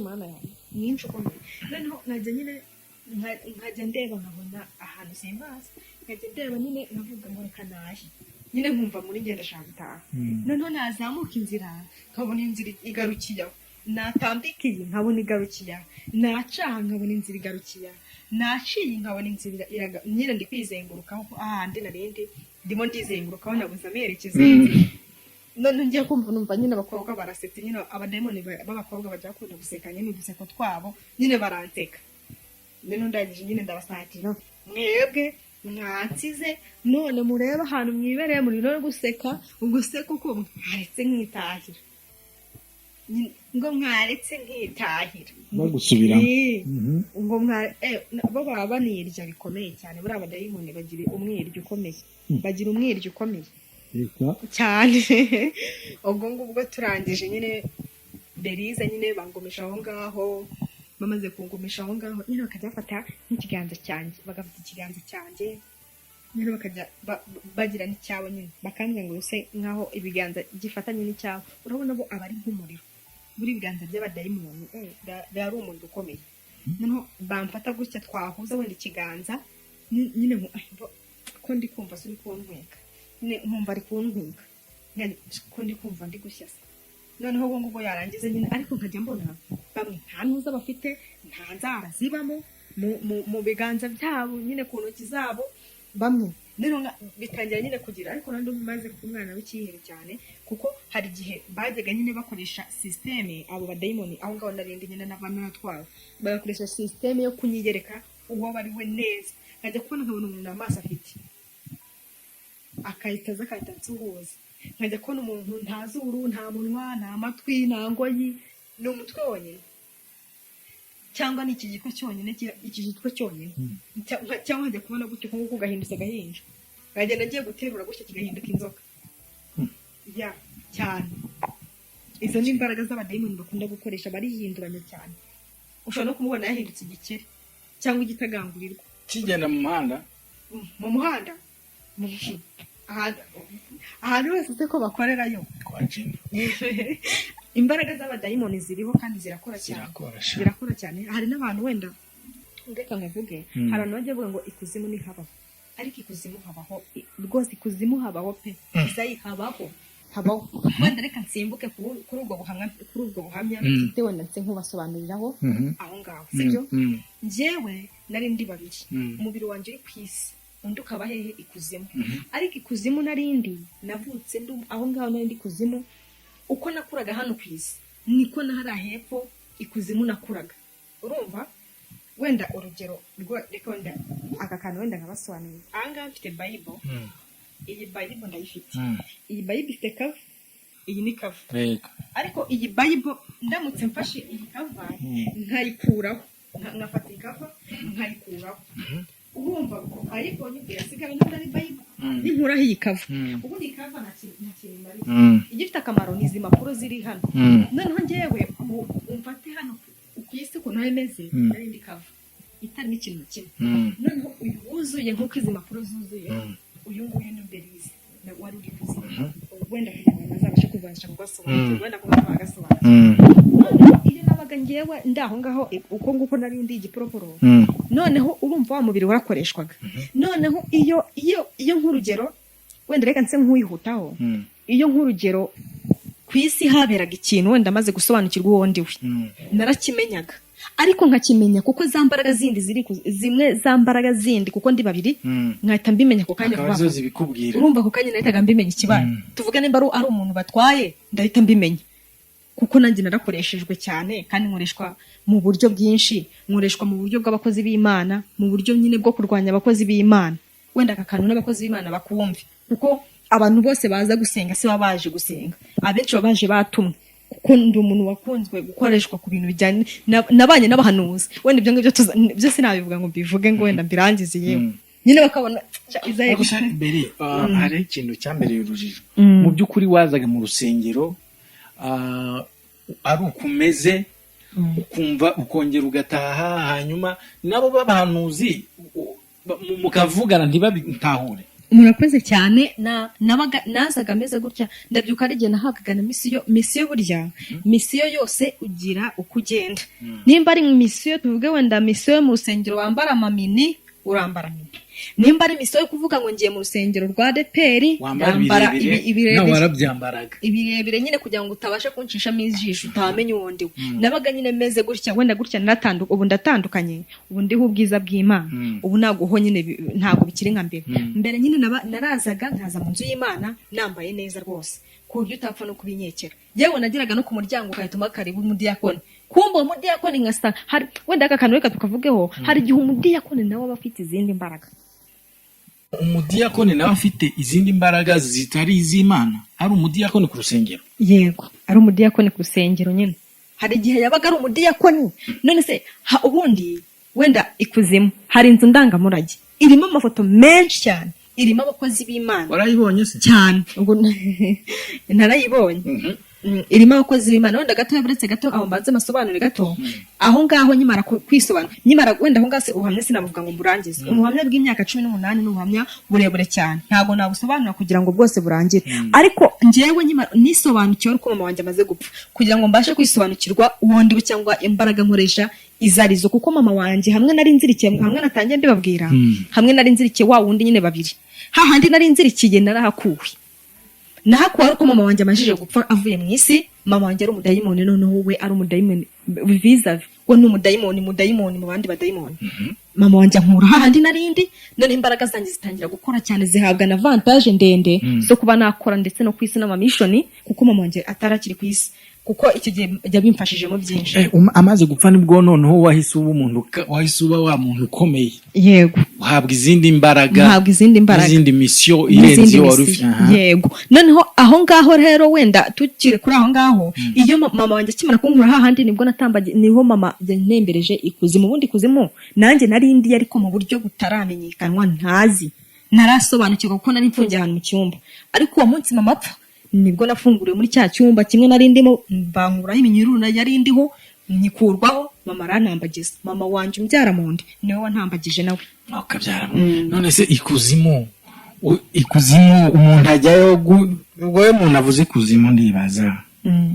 mana yanjye mwinshi ukomeye noneho nkajya nyine nkajya ndeba nkabona ahantu simbazi nkajya ndeba nyine nkavuga ngo reka nahe nyine nkumva muri ngenda ashaka gutaha noneho nazamuka inzira nkabona inzira igarukiye natambika iyi nkabona igarukiye nacaha nkabona inzira igarukiye naciye nkabona inzira nyine ndi kwizengurukaho ahandi narindi ndimo ndizengurukaho nabuze amerekeza none ngiye kumva numva nyine abakobwa barasetse nyine abademoni b'abakobwa bajya bakunda guseka nyine uduseko twabo nyine baranseka none ndangije nyine ndabasatira mwebwe mwansize none murebe ahantu mwibereye muri no guseka uguseka uko mwaretse nkitahira ngo mwaretse nkitahira bagusubira ngo bo baba banirya bikomeye cyane buri abadayimoni bagira umwiryo ukomeye cyane ubwo ngubwo turangije nyine Berize nyine bangumisha aho ngaho bamaze kungumisha aho ngaho nyine bakajya bafata nk'ikiganza cyanjye bagafata ikiganza cyanjye nyine bakajya bagira n'icyabo nyine bakambwira ngo use nkaho ibiganza gifatanye n'icyabo urabona bo aba ari nk'umuriro buri ibiganza by'abadayimoni byari umuntu ukomeye noneho bamfata gutya twahuza wenda ikiganza nyine ko ndi kumva suri kuntwika nyine nkumva ari kuntwika ko ndi kumva ndi gusya noneho ubwo ngubwo yarangiza nyine ariko nkajya mbona bamwe nta ntuza bafite nta nzara zibamo mu biganza byabo nyine ku ntoki zabo bamwe rero bitangira nyine kugira ariko nandi maze ku mwana w'ikihere cyane kuko hari igihe bajyaga nyine bakoresha systeme abo badayimoni aho ngaho narindi nyine n'abanatwara bagakoresha systeme yo kunyigereka uwo bari we neza nkajya kubona nkabona umuntu amaso afite akahita nsuhuza nkajya kubona umuntu nta zuru nta munwa nta matwi nta ngoyi ni umutwe wonyine cyangwa ni iki gitwe cyonyine cyangwa njya kubona gutyo nk'uko gahindutse agahinja nkagenda ngiye guterura gutya kigahinduka inzoka cyane izo ni imbaraga z'abadayimoni bakunda gukoresha barihinduranya cyane ushobora no kumubona yahindutse igikeri cyangwa igitagangurirwa kigenda mu muhanda ahantu hose se ko bakorerayo imbaraga z'abadayimoni ziriho kandi zirakora cyane hari n'abantu wenda ndeka nkavuge hari abantu bajya bavuga ngo ikuzimu ni habaho ariko ikuzimu habaho rwose ikuzimu habaho pe izayi habaho wenda reka nsimbuke kuri ubwo buhamya mfite wenda nse nkubasobanuriraho aho ngaho sibyo njyewe nari ndi babiri umubiri wanjye uri ku isi undi ukaba hehe ikuzimu ariko ikuzimu narindi navutse aho ngaho nari ndi kuzimu uko nakuraga hano ku isi niko nahari hepfo ikuzimu nakuraga urumva wenda urugero reka wenda aka kantu wenda nkabasobanurira aha ngaha mfite Bible iyi Bible ndayifite iyi Bible ifite cover iyi ni cover ariko iyi Bible ndamutse mfashe iyi cover nkayikuraho nkafata iyi cover nkayikuraho urumva ko ariko nyibwira sigara ndari Bible ninkuraho iyi cover ubundi iyi cover ntakiri igifite akamaro ni izi mpapuro ziri hano noneho njyewe umfate hano ukuyise ko nahemeze nari ndi cover itari n'ikintu kimwe noneho uyu wuzuye nk'uko izi mpapuro zuzuye uyu nguyu ni Belize wari uri kuzimu wenda kugira ngo azabashe kubasha kugasobanura wenda kuba bagasobanura iyo nabaga njyewe ndaho ngaho uko nguko nari ndi igiporoporo noneho urumva wa mubiri warakoreshwaga noneho iyo nk'urugero wenda reka nse nk'uyihutaho iyo nk'urugero ku isi haberaga ikintu wenda maze gusobanukirwa uwo ndiwe narakimenyaga ariko nkakimenya kuko za mbaraga zindi zimwe za mbaraga zindi kuko ndi babiri nkahita mbimenya ko kanya vuba urumva ko kanya nahitaga mbimenya ikibaye tuvuga nimba ari umuntu batwaye ndahita mbimenya kuko nanjye narakoreshejwe cyane kandi nkoreshwa mu buryo bwinshi nkoreshwa mu buryo bw'abakozi b'Imana mu buryo nyine bwo kurwanya abakozi b'Imana wenda akakantu n'abakozi b'Imana bakumve kuko abantu bose baza gusenga si babaje gusenga abenshi babaje batumwe kuko ndi umuntu wakunzwe gukoreshwa ku bintu bijyanye nabanye n'abahanuzi wenda ibyo ngibyo byo sinabivuga ngo mbivuge ngo wenda mbirangize yewe nyine bakabona izaye mbere hari ikintu cyambereye urujijo mu by'ukuri wazaga mu rusengero ari ukumeze ukumva ukongera ugataha hanyuma nabo b'abahanuzi mukavugana ntibabitahure murakoze cyane nazaga ameze gutya ndabyuka ari igihe nahabwaga na misiyo burya misiyo yose ugira uko ugenda nimba ari misiyo tuvuge wenda misiyo mu rusengero wambara amamini urambara mini nimba ari misiyo yo kuvuga ngo ngiye mu rusengero rwa deperi wambara ibirebire nyine kugira ngo utabasha kunshishamo ijisho utamenya uwo ndiwe nabaga nyine meze gutya wenda gutya ubu ndatandukanye ubu ndiho ubwiza bw'Imana ubu naguho nyine ntago bikiri nka mbere nyine narazaga nkaza mu nzu y'Imana nambaye neza rwose ku buryo utapfa no kubinyekera yewe nagiraga no ku muryango ukahituma karibu umudiyakoni kumba umudiyakoni nkasa hari wenda aka kantu reka tukavugeho hari igihe umudiyakoni nawe aba afite izindi mbaraga umudiyakoni nawe afite izindi mbaraga zitari iz'Imana ari umudiyakoni ku rusengero yego ari umudiyakoni ku rusengero nyine hari igihe yabaga ari umudiyakoni none se ubundi wenda ikuzimu hari inzu ndangamurage irimo amafoto menshi cyane irimo abakozi b'Imana warayibonye se cyane ubwo narayibonye irimo abakozi b'Imana wenda gato yaburetse gato aho mbanze masobanure gato aho ngaho nyimara kwisobanura nyimara wenda aho ngase ubuhamya sinavuga ngo mburangize ubuhamya bw'imyaka 18 n'ubuhamya burebure cyane ntago nabusobanura kugira ngo bwose burangire ariko njyewe nyimara nisobanukiwe uko mama wanjye amaze gupfa kugira ngo mbashe kwisobanukirwa uwondiwe cyangwa imbaraga nkoresha izarizo kuko mama wanjye hamwe nari nzirikiye hamwe natangiye ndibabwira hamwe nari nzirikiye wa wundi nyine babiri hahandi nari nzirikiye narahakuwe nahakuwe ariko mama wanjye amajije gupfa avuye mu isi mama wanjye ari umudayimoni noneho we ari umudayimoni vizavi we ni umudayimoni mu bandi badayimoni mama wanjye ankura hahandi narindi none imbaraga zanjye zitangira gukora cyane zihabwa na avantage ndende zo kuba nakora ndetse no kwisi n'amamishoni kuko mama wanjye atarakiri ku isi kuko icyo gihe yabimfashijemo byinshi amaze gupfa nibwo noneho wahise uba wa muntu ukomeye yego uhabwa izindi mbaraga izindi misiyo irenze wari ufite yego noneho aho ngaho rero wenda tukire kuri aho ngaho iyo mama wanjye akimara kunkura hahandi nibwo natambaye niho mama yantembereje ikuzimu ubundi kuzimu nanjye narindi ariko mu buryo butaramenyekanwa ntazi narasobanukirwa kuko nari mfungiye ahantu mu cyumba ariko uwo munsi mama apfa nibwo nafunguriwe muri cya cyumba kimwe narindimo bankuraho iminyururu yari indiho nyikurwaho mama arantambagiza mama wanje umbyara mu nda niwe wantambagije nawe akabyara none se ikuzimu umuntu ajyayo wowe umuntu avuze ikuzimu ndibaza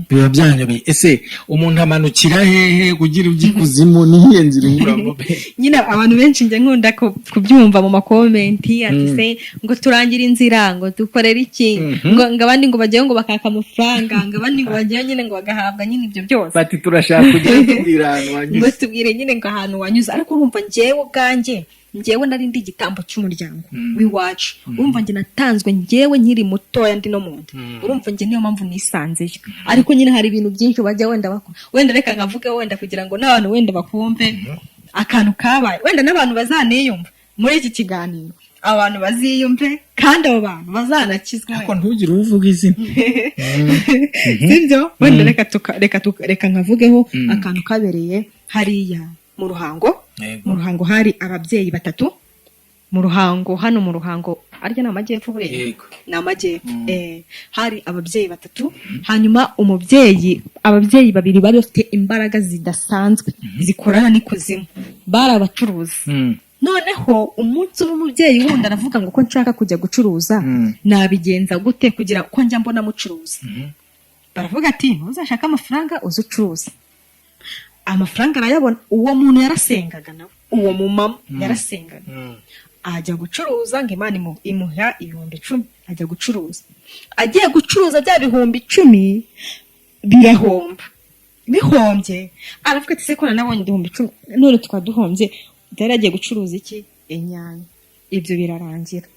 biba byanyobeye. Ese umuntu amanukira hehe kugira ujye ikuzimu? Niyihe nzira unyuramo? Nyine abantu benshi njye nkunda kubyumva mu makomenti ati se ngo turangire inzira, ngo dukorere iki, ngo abandi ngo bagiye ngo bakaka amafaranga, ngo abandi ngo bagiye nyine ngo bagahabwa nyine ibyo byose. Bati turashaka kugera tubwira ahantu wanyuze. Ngo tubwire nyine ngo ahantu wanyuze. Ariko urumva njyewe ubwanjye, njyewe nari ndi igitambo cy'umuryango w'iwacu. Urumva njye natanzwe njyewe nkiri mutoya ndi no mu nda. Urumva njye niyo mpamvu nisanzeyo. Ariko nyine hari ibintu byinshi bajya wenda bakora. Wenda reka nkavuge wenda kugira ngo n'abantu wenda bakumve akantu kabaye. Wenda n'abantu bazaniyumva muri iki kiganiro. Abantu baziyumve kandi abo bantu bazanakizwe. Ariko ntugire uvuga izina. Sibyo? Wenda reka nkavugeho akantu kabereye hariya mu Ruhango. Mu Ruhango hari ababyeyi batatu. Mu Ruhango, hano mu Ruhango arya na amajyepfo bure. Yego. Na amajyepfo. Hari ababyeyi batatu. Hanyuma ababyeyi babiri bari bafite imbaraga zidasanzwe zikorana n'ikuzimu. Bari abacuruzi. Noneho umunsi w'umubyeyi wundi aravuga ngo ko nshaka kujya gucuruza, nabigenza gute kugira ko njya mbona mucuruza. Baravuga ati uzashaka amafaranga uzucuruza. Amafaranga arayabona. Uwo muntu yarasengaga nawe, uwo mumama yarasengaga. Ajya gucuruza ngo Imana imuha 10,000. Ajya gucuruza, agiye gucuruza bya 10,000 birahomba. Bihombye aravuga ati se ko nabonye 10,000 none twaduhombye. Dore agiye gucuruza iki? Inyanya. Ibyo birarangira.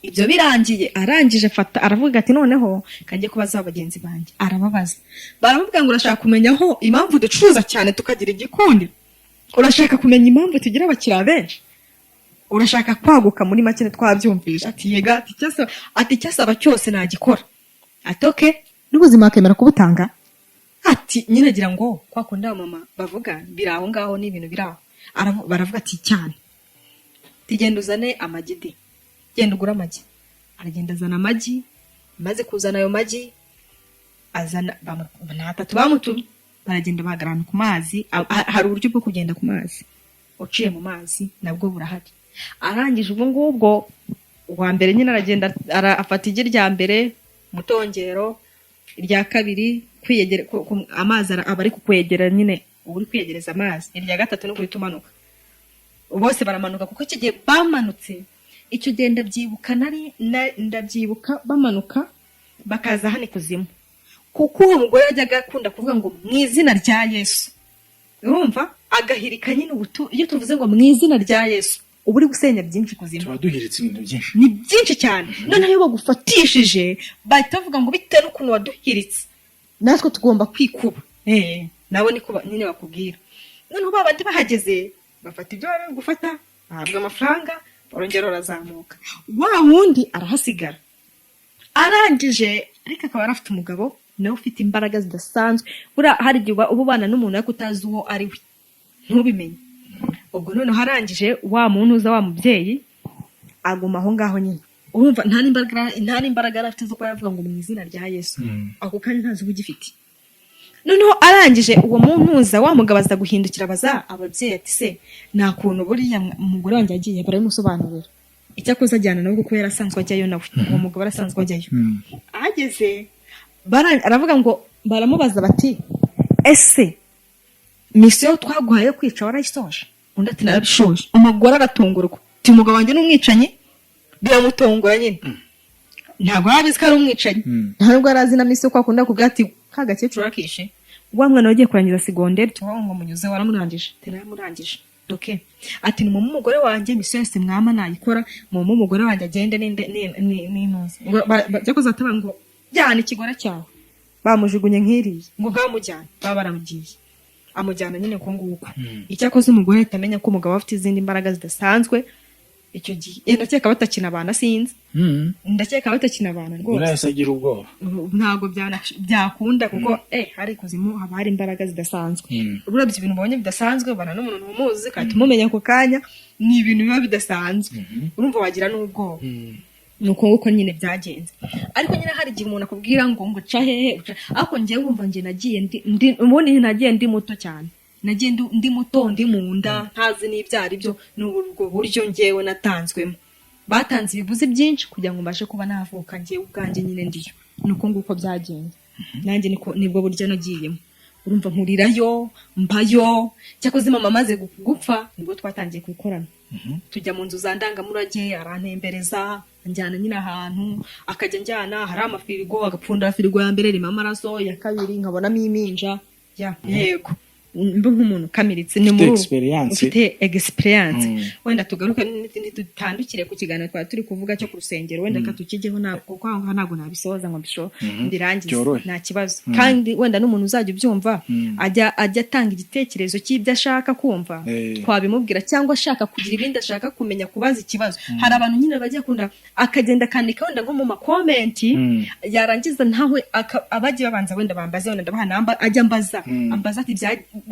Ibyo birangiye arangije afata aravuga ati noneho kangiye kubaza abagenzi banjye. Arababaza. Baramubwira ngo urashaka kumenya aho impamvu ducuruza cyane tukagira igikundi? Urashaka kumenya impamvu tugira abakiriya benshi? Urashaka kwaguka muri make twabyumvisha? Ati yega, ati cyasaba cyose nagikora. Ati okay, n'ubuzima akemera kubutanga? Ati nyine agira ngo kwa kunda mama bavuga biraho ngaho ni ibintu biraho. Baravuga ati cyane. Tigenda uzane amagi. Genda ugura amagi. Aragenda azana amagi, maze kuzana ayo magi azana batatu bamutumye. Baragenda bahagarana ku mazi. Hari uburyo bwo kugenda ku mazi. Uciye mu mazi nabwo burahari. Arangije ubwo ngubwo uwa mbere nyine aragenda afata igi rya mbere mutongero, irya kabiri kwiyegera amazi aba ari kukwegera nyine uri kwiyegereza amazi. Irya gatatu no guhita umanuka. Bose baramanuka kuko icyo gihe bamanutse. Icyo gihe ndabyibuka bamanuka bakaza hano ikuzimu. Kuko uwo mugore yajyaga akunda kuvuga ngo mu izina rya Yesu. Urumva agahirika nyine iyo tuvuze ngo mu izina rya Yesu uba uri gusenya byinshi kuzimu. Tuba duhiritse ibintu byinshi. Ni byinshi cyane. Noneho iyo bagufatishije bahita bavuga ngo bitewe n'ukuntu waduhiritse natwe tugomba kwikuba. Nabo niko nyine bakubwira. Noneho babandi bahageze bafata ibyo bari gufata, bahabwa amafaranga, barongera barazamuka. Wa wundi arahasigara. Arangije ariko akaba arafite umugabo nawe ufite imbaraga zidasanzwe. Bura hari igihe uba ubana n'umuntu ariko utazi uwo ari we, ntubimenye. Ubwo none harangije wa muntu uza wa mubyeyi aguma aho ngaho nyine. Urumva nta n'imbaraga afite zo kuba yavuga ngo mu izina rya Yesu. Ako kandi ntazi ubugifite. Noneho arangije uwo muntu uza wa mugabo aza guhindukira baza ababyeyi ati se nta kuntu buriya umugore wanjye agiye baramusobanurira. Icyakoze ajyana nawe kuko yarasanzwe ajyayo nawe. Uwo mugabo arasanzwe ajyayo. Ageze aravuga ngo baramubaza bati ese misiyo twaguhaye kwica warayisoje? Undi ati narabishoje. Umugore aratungurwa. Ati umugabo wanjye n'umwicanyi? Biramutungura nyine. Ntabwo yabizi ko ari umwicanyi. Ntabwo arazi na misiyo kwa kunda kuvuga ati kagakecuru akishe. Wa mwana wagiye kurangiza segonderi tuwa ngo munyuze waramurangije. Yaramurangije. Okay. Ati ni umugore wanjye misiyo yose mwama nayikora, mu umugore wanjye agende n'intuzi. Byakoze ataba ngo jyana ikigore cyawe. Bamujugunye nk'iriye ngo bamujyana baramugiye. Amujyana nyine ko nguko. Icyakoze umugore atamenya ko umugabo afite izindi imbaraga zidasanzwe. Icyo gihe ndakeka batakina abana sinzi. Ndakeka batakina abana rwose. Urasa agira ubwoba. Ntabwo byakunda kuko hari kuzimu haba hari imbaraga zidasanzwe. Urabye ibintu ubonye bidasanzwe bana n'umuntu umuzi kandi umumenya ko kanya ni ibintu biba bidasanzwe. Urumva wagira n'ubwoba. Nuko nguko nyine byagenze. Ariko nyine hari igihe umuntu akubwira ngo ca hehe ariko ngiye wumva ngiye nagiye ubundi nagiye ndi muto cyane. Nagiye ndi muto ndi mu nda ntazi n'ibyari byo n'ubwo buryo ngewe natanzwemo. Batanze ibivuze byinshi kugira ngo mbashe kuba navuka ngiye ubwanjye nyine ndiyo. Nuko nguko byagenze. nanjye nibwo buryo nagiyemo, urumva nkurirayo mbayo. Cyakoze mama amaze gupfa nibwo twatangiye kubikorana, tujya mu nzu za ndangamurage, arantembereza anjyana nyine ahantu, akajya njyana hari amafirigo, agapfundura firigo ya mbere irimo amaraso, ya kabiri nkabonamo iminja. Yego mbe nk'umuntu kamiritse ni muri ufite experience. Wenda tugaruka ntitutandukire ku kiganiro twari turi kuvuga cyo ku rusengero, wenda katukigeho kuko aho ntabwo nabisoza ngo mbisho ndirangize nta kibazo. Kandi wenda n'umuntu uzajya ubyumva ajya atanga igitekerezo cy'ibyo ashaka kumva, twabimubwira, cyangwa ashaka kugira ibindi ashaka kumenya, kubaza ikibazo. Hari abantu nyine bajya kunda akagenda kandika wenda nko mu makomenti, yarangiza ntawe abagiye babanza wenda bambaze, wenda ndabaha ajya ambaza ati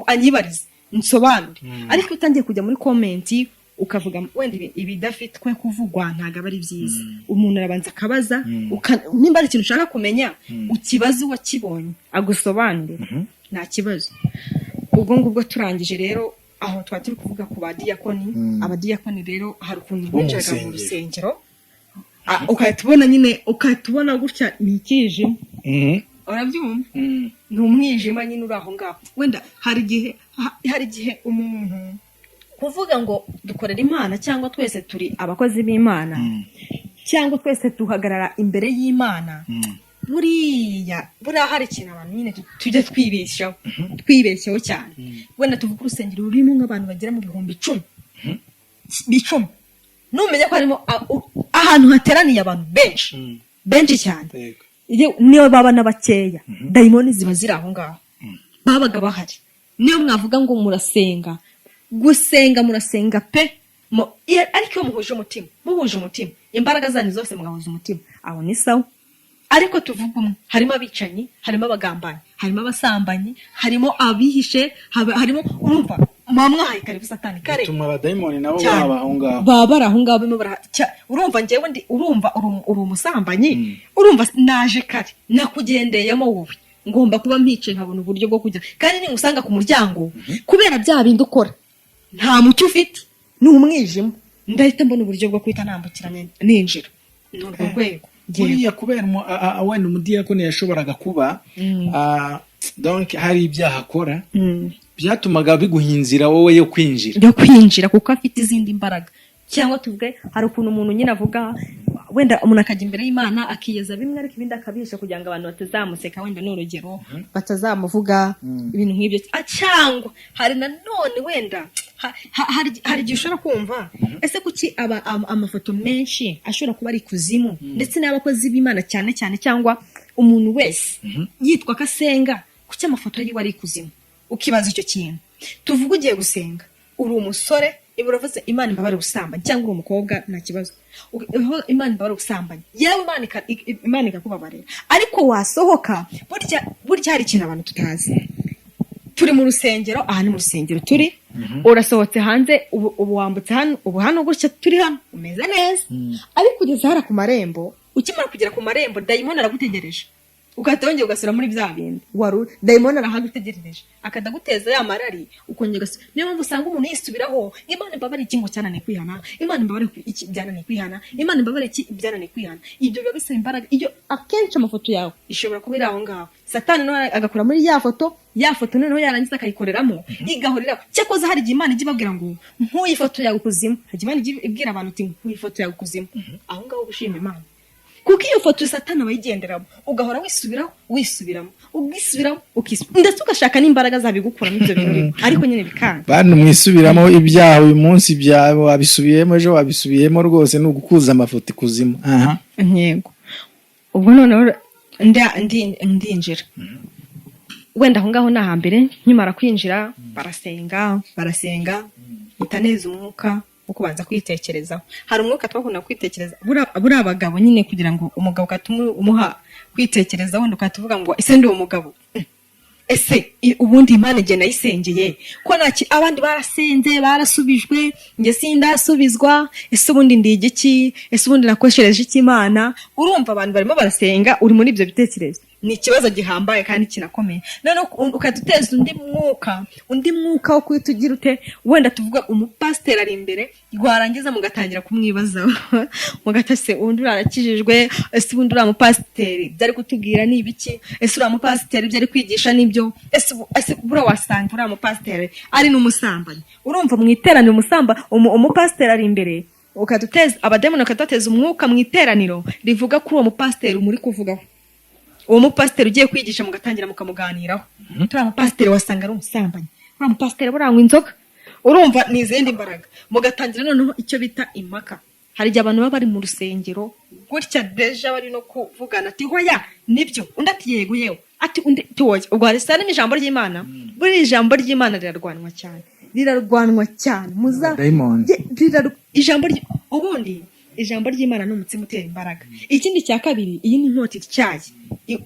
anyibarize nsobanure. Ariko utangiye kujya muri komenti ukavuga wenda ibidafitwe kuvugwa ntago aba ari byiza. Umuntu arabanza akabaza, nimba ari ikintu ushaka kumenya ukibazo wakibonye agusobanurira, nta kibazo. Ubwo ngubwo turangije rero aho twari turi kuvuga ku badiyakoni. Abadiyakoni rero hari ukuntu binjiraga mu rusengero, ukahita nyine ukahita gutya ni ikijimo, urabyumva ni umwijima nyine uri aho ngaho. Wenda hari igihe umuntu kuvuga ngo dukorera Imana, cyangwa twese turi abakozi b'Imana, cyangwa twese duhagarara imbere y'Imana, buriya hari ikintu abantu nyine tujya twibeshyaho cyane. Wenda tuvuga urusengero rurimo nk'abantu bagera mu bihumbi 10 numenya ko harimo ahantu hateraniye abantu benshi cyane, niyo baba n'abakeya dayimoni ziba ziri aho ngaho, babaga bahari. Niyo mwavuga ngo murasenga, gusenga murasenga pe, ariko iyo muhuje umutima, imbaraga zanyu zose mugahuza umutima, aho ni sawa. Ariko tuvuga umwe, harimo abicanyi, harimo abagambanyi, harimo abasambanyi, harimo abihishe, harimo urumva mwamwahaye karibu Satani kare tuma abadayimoni nabo baba aho ngaho, baba aho ngaho bimo urumva njyewe urumva uri umusambanyi, urumva naje kare nakugendeyemo wowe, ngomba kuba mpice nkabona uburyo bwo kujya, kandi nimusanga ku muryango kubera bya bindi ukora nta mucyo ufite, ni umwijima, ndahita mbona uburyo bwo kwita nambukiranye ninjira n'urwo rwego. Buriya kubera wenda umudiyakoni yashoboraga kuba donc hari ibyaha akora byatumaga biguhinzira wowe yo kwinjira kuko afite izindi mbaraga. Cyangwa tuvuge hari ukuntu umuntu nyine avuga, wenda umuntu akajya imbere y'Imana akiyeza bimwe, ariko ibindi akabisha kugira ngo abantu batazamuseka, wenda n'urugero batazamuvuga ibintu nk'ibyo. Cyangwa hari nanone wenda hari igihe ushobora kumva ese kuki amafoto menshi ashobora kuba ari kuzimu, ndetse n'abakozi b'Imana cyane cyane, cyangwa umuntu wese yitwa kasenga, kuki amafoto yiwe ari kuzimu? Ukibaza icyo kintu. Tuvuga ugiye gusenga, uri umusore iburavuze Imana imbabare gusambanya, cyangwa uri umukobwa nta kibazo, Imana imbabare gusambanya, yewe Imana ikakubabarira. Ariko wasohoka burya hari ikintu abantu tutazi. Turi mu rusengero, aha ni mu rusengero turi, urasohotse hanze, ubu wambutse hano, ubu hano gutya turi hano umeze neza, ariko ugeze hara ku marembo, ukimara kugera ku marembo dayimoni aragutegereje, ukahita wongera ugasura muri bya bindi dayimoni arahagutegereje, akadaguteza ya marari, ukongera ugasura. Niyo mpamvu usanga umuntu yisubiraho, Imana imbabare iki ngo cyanane kwihana, Imana imbabare iki byanane kwihana, Imana imbabare iki byanane kwihana. Ibyo biba bisaba imbaraga. Iyo akenshi amafoto yawe ishobora kuba iri aho ngaho, Satani nawe agakora muri ya foto noneho yarangiza akayikoreramo igahorera. Cyakoze hari igihe Imana ijya ibabwira ngo nkuyi foto yawe kuzimu, hari Imana ijya ibwira abantu ati nkuyi foto yawe kuzimu, aho ngaho gushima Imana. Kuko iyo foto Satani abayigenderamo, ugahora wisubiramo, ndetse ugashaka n'imbaraga zabigukuramo ibyo bintu, ariko nyine bikanga. Bantu mwisubiramo ibyaha uyu munsi byawe wabisubiyemo, ejo wabisubiyemo, rwose ni ugukuza amafoto ikuzimu. Yego. Ubwo noneho ndinjira, wenda aho ngaho nahambere nkimara kwinjira barasenga itaneza umwuka wo kubanza kwitekerezaho. Hari umwuka twakunda kwitekereza, buri abagabo nyine, kugira ngo umugabo katumwe umuha kwitekereza, wenda ukatuvuga ngo ese ndi umugabo, ese ubundi Imana igihe nayisengeye ko abandi barasenze barasubijwe, njye sindasubizwa, ese ubundi ndi igiki, ese ubundi nakoshereje iki Imana? Urumva abantu barimo barasenga, uri muri ibyo bitekerezo. ni ikibazo gihambaye kandi kinakomeye. None ukaduteza undi mwuka wo kwitugira ute, wenda tuvuga umupasiteri ari imbere, rwarangiza mugatangira kumwibaza mugatase undi arakijijwe, ese undi uriya mupasiteri byari kutubwira ni ibiki, ese uriya mupasiteri byari kwigisha nibyo, ese bura wasanga uriya mupasiteri ari n'umusambanyi. Urumva mu iteraniro umupasiteri ari imbere, ukaduteza abademoni ukaduteza umwuka mu iteraniro rivuga kuri uwo mupasiteri muri kuvugaho. Uwo mupasiteri ugiye kwigisha mugatangira mukamuganiraho, turiya mupasiteri wasanga ari umusambanyi, uriya mupasiteri buranywa inzoga. Urumva ni izindi mbaraga, mugatangira noneho icyo bita impaka. Hari igihe abantu baba bari mu rusengero gutya deja bari no kuvugana ati hoya nibyo, undi ati yego yewe, ati undi toye. Ubwo hari sana ijambo ry'Imana, buri ijambo ry'Imana rirarwanwa cyane ijambo ry'Imana n'umutsima utera imbaraga. Ikindi cya kabiri, iyi ni inkota ityaye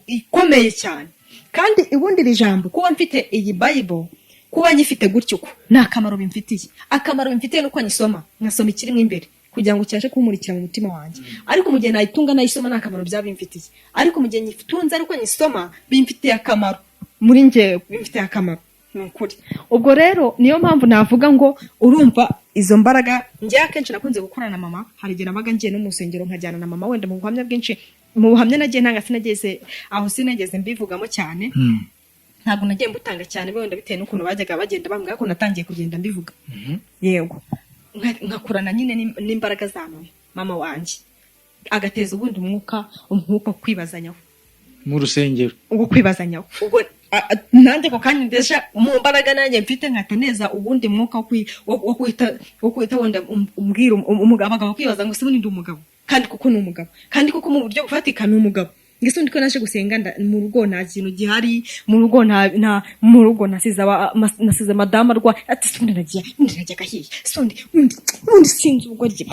ikomeye cyane, kandi ubundi iri jambo kuba mfite iyi Bible, kuba nyifite gutyo uko nta kamaro bimfitiye. Akamaro bimfitiye nuko nyisoma, nkasoma ikirimo imbere kugira ngo cyashe kumurikira mu mutima wanjye. Ariko mu gihe nayitunga nayisoma nta kamaro byabimfitiye, ariko mu gihe nyitunze ariko nyisoma bimfitiye akamaro, muri njye bimfitiye akamaro n'ukuri. Ubwo rero niyo mpamvu navuga ngo urumva izo mbaraga. Njye akenshi nakunze gukorana na mama, hari igihe nabaga ngiye no mu rusengero nkajyana na mama, wenda mu buhamya bwinshi, mu buhamya nagiye ntanga sinageze mbivugamo cyane, ntabwo nagiye mbutanga cyane wenda bitewe n'ukuntu bajyaga bagenda bambwira ko natangiye kugenda mbivuga. Yego, nkakurana nyine n'imbaraga za mama wanjye, agateza ubundi umwuka kwibazanyaho mu rusengero, ubwo kwibazanyaho. Ubwo nanjye ko kandi ndesha mu mbaraga nanjye mfite nkataneza ubundi mwuka wo kwita wenda umbwira umugabo kwibaza ngo sibundi ndi umugabo, kandi kuko ni umugabo, kandi kuko mu buryo bufatika ni umugabo. Ngese ndiko naje gusenga mu rugo nta kintu gihari, mu rugo nasize madama rwa ati sundi nagiye gahiye sundi sinzi ubwo rye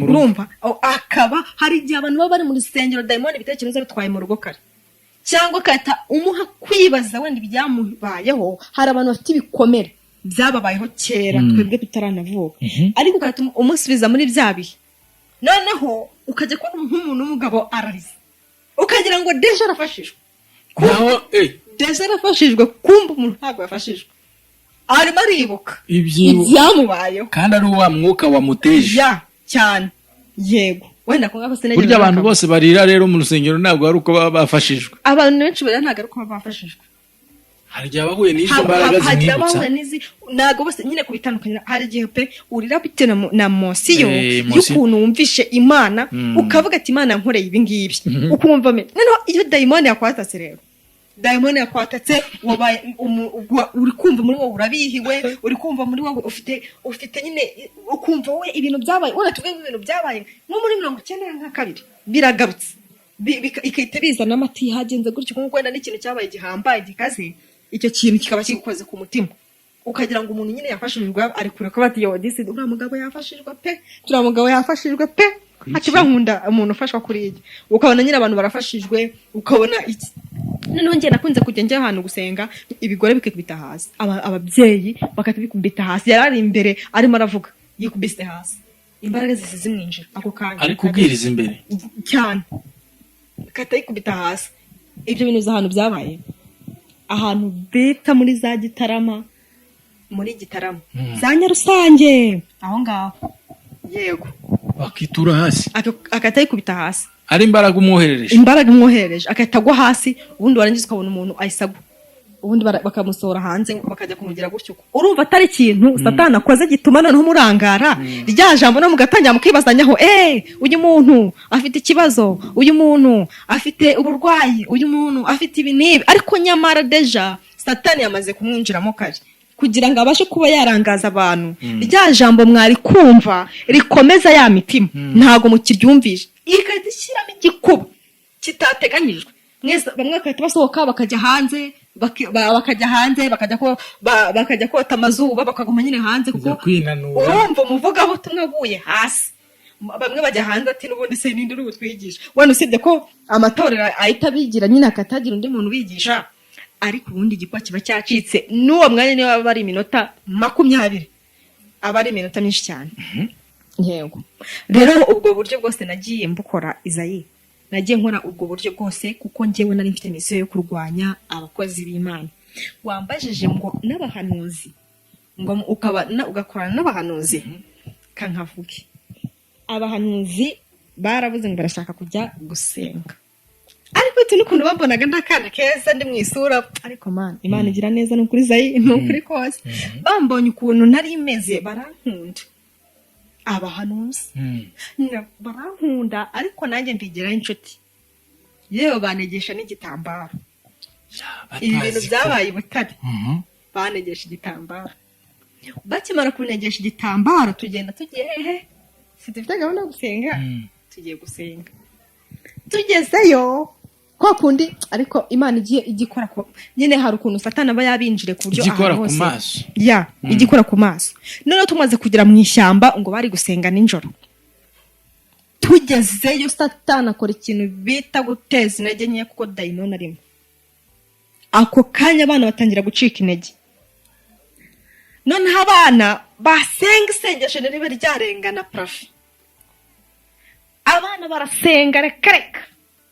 urumva. Akaba hari igihe abantu baba bari mu rusengero daimoni bitekerezo bitwaye mu rugo kare, cyangwa kata umuha kwibaza wenda ibyamubayeho. Hari abantu bafite ibikomere byababayeho kera twebwe tutaranavuka, ariko kata umusubiza muri bya bihe, noneho ukajya kubona nk'umuntu w'umugabo ararize, ukagira ngo deja arafashijwe, deja arafashijwe, kumva umuntu ntabwo yafashijwe, arimo aribuka ibyamubayeho kandi ari wa mwuka wamuteje cyane. Yego, wenda ko ngako sinageze. Burya abantu bose barira rero mu rusengero ntabwo ari uko baba bafashijwe. Abantu benshi barira ntabwo ari uko baba bafashijwe. Hari igihe abahuye n'izo mbaraga zimwibutsa, ntabwo bose nyine kubitandukanya. Hari igihe pe urira bite na mosiyo y'ukuntu wumvishe Imana, ukavuga ati Imana nkoreye ibi ngibi, ukumva noneho iyo daimoni yakwatatse rero, daimoni yakwatatse wabaye uri kumva muri wowe urabihiwe, uri kumva muri wowe ufite nyine ukumva wowe ibintu byabaye, wala tuvuge ibintu byabaye nko muri 92 biragarutse, ikahita bizana amati hagenze gutyo, kuko wenda n'ikintu cyabaye gihambaye gikaze, icyo kintu kikaba kigukoze ku mutima, ukagira ngo umuntu nyine yafashijwe ari kure ko bati yo disi uriya mugabo yafashijwe pe, turiya mugabo yafashijwe pe, ati bankunda umuntu ufashwa kuri iki. Ukabona nyine abantu barafashijwe, ukabona iki. Noneho njye nakunze kujya njya ahantu gusenga, ibigore bikikubita hasi, ababyeyi bakatubikubita hasi, yarari imbere arimo aravuga yikubise hasi, imbaraga zise zimwinjira ako kanya, ari kubwiriza imbere cyane, katayikubita hasi. Ibyo bintu ahantu byabaye, ahantu bita muri za Gitarama, muri Gitarama za Nyarusange aho ngaho. Yego, bakitura hasi, akatayikubita hasi, ari imbaraga umwoherereje akatagwa hasi. Ubundi warangiza ukabona umuntu ayisagwa, ubundi bakamusohora hanze bakajya kumugira gutyo. Urumva atari ikintu Satani akoze gituma noneho murangara rya jambo no mugatangira mukibazanyaho, uyu muntu afite ikibazo, uyu muntu afite uburwayi, uyu muntu afite ibi n'ibi, ariko nyamara deja Satani yamaze kumwinjiramo kare kugira ngo abashe kuba yarangaza abantu. Rya jambo mwari kumva rikomeza ya mitima ntago mukiryumvisha, ikadishyiramo igikuba kitateganyijwe. Mwese bamwe bakahita basohoka bakajya hanze, bakajya kota amazuba, bakaguma nyine hanze kuko urumva umuvuga butumwa aguye hasi. Bamwe bajya hanze ati n'ubundi se nindi uri butwigisha, wenda usibye ko amatorero ahita bigira nyine akatagira undi muntu bigisha, ariko ubundi igikwa kiba cyacitse. N'uwo mwanya niwe baba bari iminota 20, aba ari iminota myinshi cyane. Yego, rero ubwo buryo bwose nagiye mbukora Izayi, nagiye nkora ubwo buryo bwose kuko njyewe nari mfite misiyo yo kurwanya abakozi b'Imana. Wambajije ngo n'abahanuzi ngo ugakorana n'abahanuzi kankavuge. Abahanuzi baravuze ngo barashaka kujya gusenga, ariko n'ukuntu bambonaga ndakana keza ndi mu isura, ariko Imana igira neza n'ukuri zayi n'ukuri kose, bambonye ukuntu nari imeze barankunda. Abahanuzi barankunda, ariko nanjye mbigiraho inshuti, yewe banegesha n'igitambaro. Ibi bintu byabaye Butare, banegesha igitambaro. Bakimara kunegesha igitambaro tugenda tugiye hehe, dufite gahunda yo gusenga, tugiye gusenga. Tugezeyo kwa kundi, ariko Imana igiye igikora ko nyine hari ukuntu Satani aba yabinjire ku buryo igikora ku maso, igikora ku maso. None tumaze kugera mu ishyamba ngo bari gusenga nijoro, tugezeyo Satani akora ikintu bita guteza intege nke, kuko dayimoni arimo. Ako kanya abana batangira gucika intege. Noneho abana basenga isengesho ribe ryarengana parafi. Abana barasenga reka,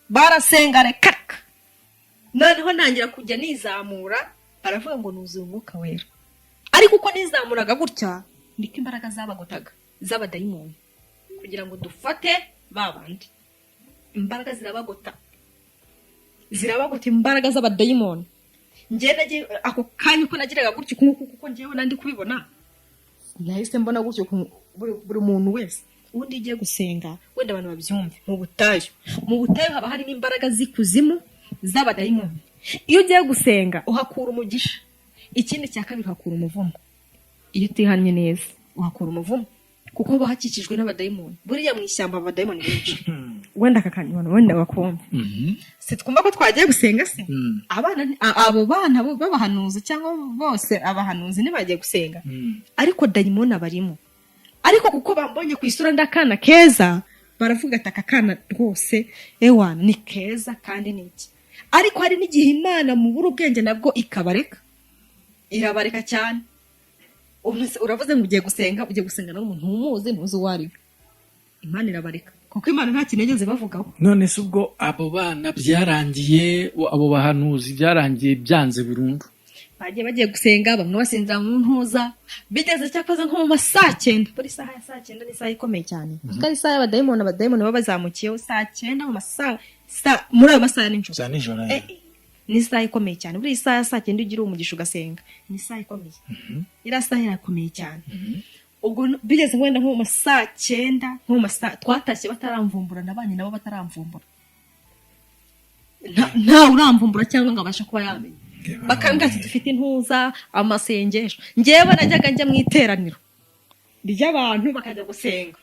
barasenga reka. Noneho ntangira kujya nizamura, baravuga ngo nuzuye Umwuka Wera. Ariko uko nizamuraga gutya niko imbaraga zabagotaga z'abadayimoni kugira ngo dufate babandi. Imbaraga zirabagota imbaraga z'abadayimoni. Njye ako kanya uko nagiraga gutyo kuko njyewe nandi kubibona, nahise mbona gutyo buri muntu wese ubundi igiye gusenga, wenda abantu babyumve. Mu butayu haba harimo imbaraga z'ikuzimu z'abadayimoni. Iyo ugiye gusenga uhakura umugisha. Ikindi cya kabiri uhakura umuvumo. Iyo utihanye neza uhakura umuvumo, kuko haba hakikijwe n'abadayimoni. Buriya mu ishyamba abadayimoni benshi, wenda akakanywa wenda bakumva. Se twumva ko twagiye gusenga se, abo bana b'abahanuzi cyangwa bose abahanuzi ntibagiye gusenga, ariko dayimoni abarimo. Ariko kuko bambonye ku isura ndakana keza, baravuga ati aka kana rwose ewana ni keza kandi niki. Ariko hari n'igihe Imana mu buru ubwenge nabwo ikabareka, irabareka cyane. Uravuze ngo ugiye gusenga n'umuntu umuzi ntuzi uwo ari we, Imana irabareka kuko Imana nta kintu yigeze bavugaho. None se ubwo abo bana byarangiye, abo bahanuzi byarangiye byanze burundu? Bagiye gusenga, bamwe basinzira mu ntuza, bigeze cyakoze nko mu masaa 9. Buri saha ya saa 9 ni isaha ikomeye cyane, kuko ari isaha y'abadayimoni baba bazamukiyeho saa 9 mu masaa muri ayo masaha nijoro. Ni isaha ikomeye cyane. Buri isaha ya saa 9 ugira umugisha ugasenga, ni isaha ikomeye. Ira saha irakomeye cyane. Ubwo bigeze wenda nko mu masaa 9, nko mu masaa twatashye bataramvumbura, nabanye nabo bataramvumbura, nta uramvumbura cyangwa ngo abasha kuba yamenye. Bakambwira ati dufite intuza amasengesho. Njyewe najyaga njya mu iteraniro ry'abantu bakajya gusenga,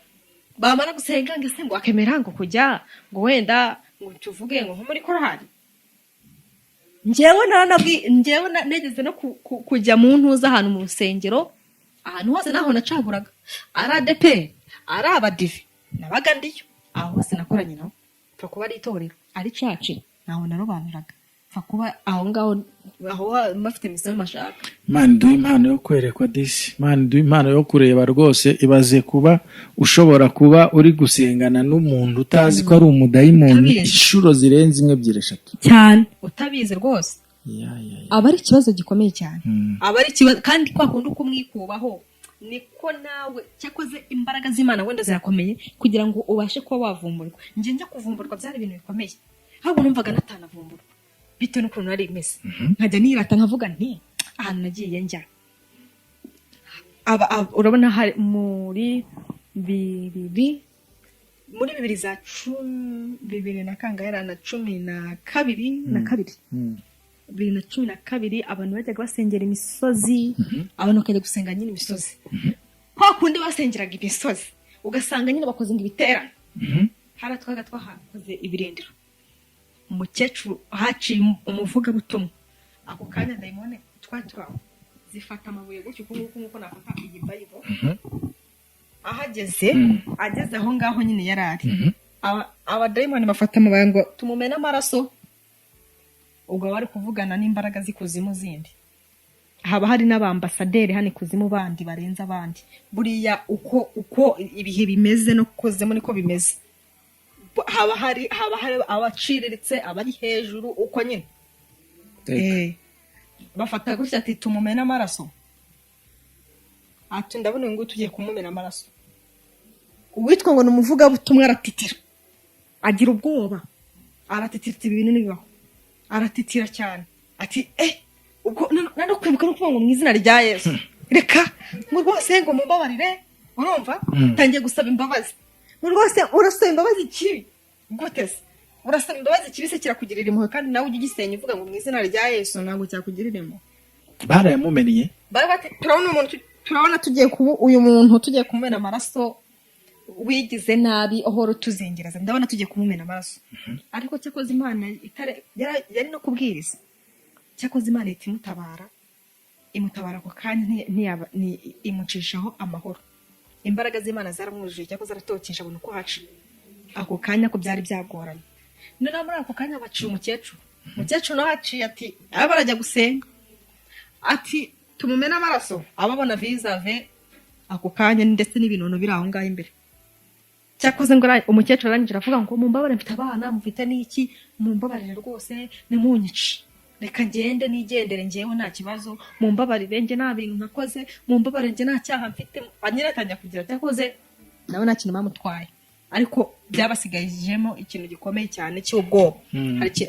bamara gusenga ngese ngo akemera ngo kujya ngo wenda ngo tuvuge ngo muri korali. Njyewe negeze no kujya mu ntuza ahantu mu rusengero, ahantu hose naho nacaguraga, ari ADP ari abadive nabaga ndiyo, aho hose nakoranye nabo. Pfa kuba ari itorero ari caci naho narobanuraga, pfa kuba aho ngaho mafite misiyo mashaka. Imana iduha impano yo kwerekwa disi, Imana iduha impano yo kureba rwose. Ibaze kuba ushobora kuba uri gusengana n'umuntu utazi ko ari umudayimoni inshuro zirenze 1 2 3 cyane, utabizi rwose. Aba ari ikibazo gikomeye cyane. Aba ari ikibazo kandi kwa kundi kumwikubaho niko nawe cyakoze imbaraga z'Imana wenda zirakomeye kugira ngo ubashe kuba wavumburwa. Njye kuvumburwa byari ibintu bikomeye, ahubwo numvaga natanavumburwa bitewe n'ukuntu nari imeze. Nkajya nirata nkavuga nti ahantu nagiye njya. Urabona hari muri 2010 2012 abantu bajyaga basengera imisozi, abantu bakajya gusenga nyine imisozi. Kwa kundi basengeraga imisozi ugasanga nyine bakoze ngo ibiterane. Haratwaga twahakoze ibirindiro, umukecuru haciye umuvuga butumwa. Ako kanya dayimoni twatwawe zifata amabuye gutyo kuko nafata iyi Bible. Ahageze ageze aho ngaho nyine yarari. Abadayimoni bafata amabuye ngo tumumena amaraso. Ubwo bari kuvugana n'imbaraga z'ikuzimu zindi. Haba hari n'abambasaderi hano ikuzimu bandi barenza abandi. Buriya uko ibihe bimeze no kukozemo niko bimeze. haba hari abaciriritse abari hejuru uko nyine bafata gutya ati tumumena amaraso, ati ndabona ngo tugiye kumumena amaraso. Uwitwa ngo numuvugabutumwa aratitira, agira ubwoba, aratitira ibintu nibibaho, aratitira cyane ati ubwo nano kwibuka no kuvuga ngo mu izina rya Yesu reka ngo rwose ngo mumbabarire. Urumva tangiye gusaba imbabazi, ngo rwose urasaba imbabazi kibi gutese, urasaba imbabazi kibi se kirakugirira impuhwe, kandi nawe ujye ugisenya uvuga ngo mu izina rya Yesu ntabwo cyakugirira impuhwe. Barayamumeniye, turabona tugiye kuba uyu muntu tugiye kumena amaraso wigize nabi ahora tuzengereza, ndabona tugiye kumumena amaraso. Ariko cyakoze Imana yari no kubwiriza, cyakoze Imana imutabara ko kandi imucishaho amahoro. Imbaraga z'Imana zaramwujuje, cyakoze aratokesha abona uko haca ako kanya ko byari byagoranye. None muri ako kanya baciye umukecuru no haciye ati barajya gusenga, ati tumumena amaraso, ababona visave ako kanya ndetse n'ibinono biri aho ngaho imbere. Cyakoze ngo umukecuru arangije avuga ngo mumbabarire, mfite abana, mufite n'iki, mumbabarire rwose nimunyice, reka ngende nigendere ngewe nta kibazo, mumbabarire nge nta bintu nakoze, mumbabarire nge nta cyaha mfite. Anyiratangira kugira cyakoze nawe nta kintu bamutwaye, ariko byabasigayijemo ikintu gikomeye cyane cy'ubwoba.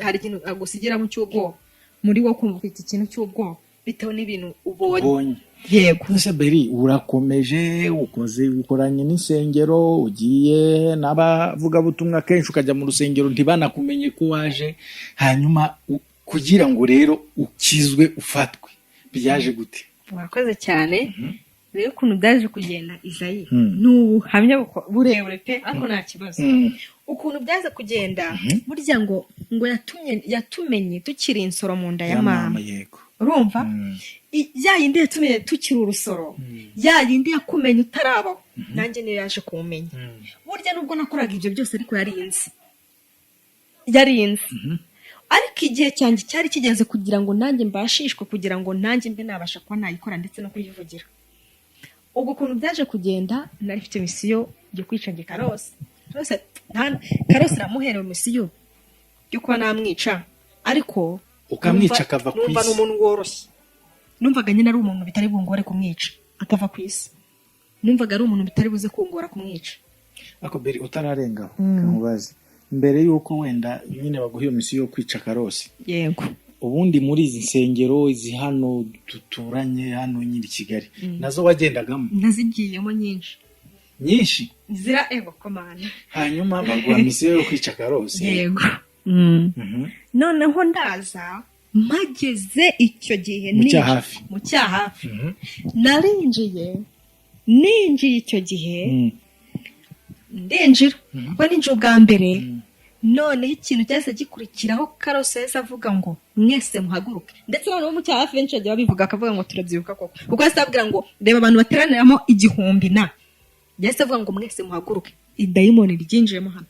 Hari ikintu agusigiramo cy'ubwoba muri wo, kumva ufite ikintu cy'ubwoba bitewe n'ibintu ubonye. Yego ese Beri, urakomeje ukoranye n'insengero, ugiye n'abavugabutumwa kenshi ukajya mu rusengero ntibanakumenye ko waje, hanyuma kugira ngo rero ukizwe ufatwe byaje gute? Murakoze cyane. Rero ukuntu byaje kugenda Isayi n'ubuhamya burebure pe, ariko nta kibazo. Ukuntu byaje kugenda burya ngo yatumenye tukiri insoro mu nda ya mama. Yego, urumva ya yindi yatumenye tukiri urusoro, ya yindi yakumenye utarabaho, nanjye niyo yaje kumenya. Burya nubwo nakoraga ibyo byose ariko yarinzi. Ariko igihe cyanjye cyari kigeze kugira ngo nanjye mbashishwe, kugira ngo nanjye mbe nabasha kuba nayikora ndetse no kuyivugira. Ubwo kuntu byaje kugenda, nari mfite misiyo yo kwica nge Karose. Karose namuherewe misiyo yo kuba namwica, ariko ukamwica akava ku isi. Numva n'umuntu woroshye, numvaga nyine ari umuntu bitari bungore kumwica akava ku isi, numvaga ari umuntu bitari buze kungora kumwica. Ako Beri utararengaho kamubaze, mbere yuko wenda nyine baguha iyo misiyo yo kwica Karose, yego, ubundi muri izi nsengero izi hano duturanye hano nyiri Kigali nazo wagendagamo? Nazigiyemo nyinshi zira komana. Hanyuma baguha misiyo yo kwica Karose? Yego. Noneho ndaza mageze icyo gihe mu cyahafi narinjiye icyo gihe ndinjira kuko ninjye ubwa mbere. Noneho ikintu cyose gikurikiraho Karose yahise avuga ngo mwese muhaguruke, ndetse noneho mu cyahafi benshi bagiye babivuga akavuga ngo turabyibuka koko, kuko yahise abwira ngo reba abantu bateraniramo 1000 yahise avuga ngo mwese muhaguruke. Idayimoni ryinjiyemo hano,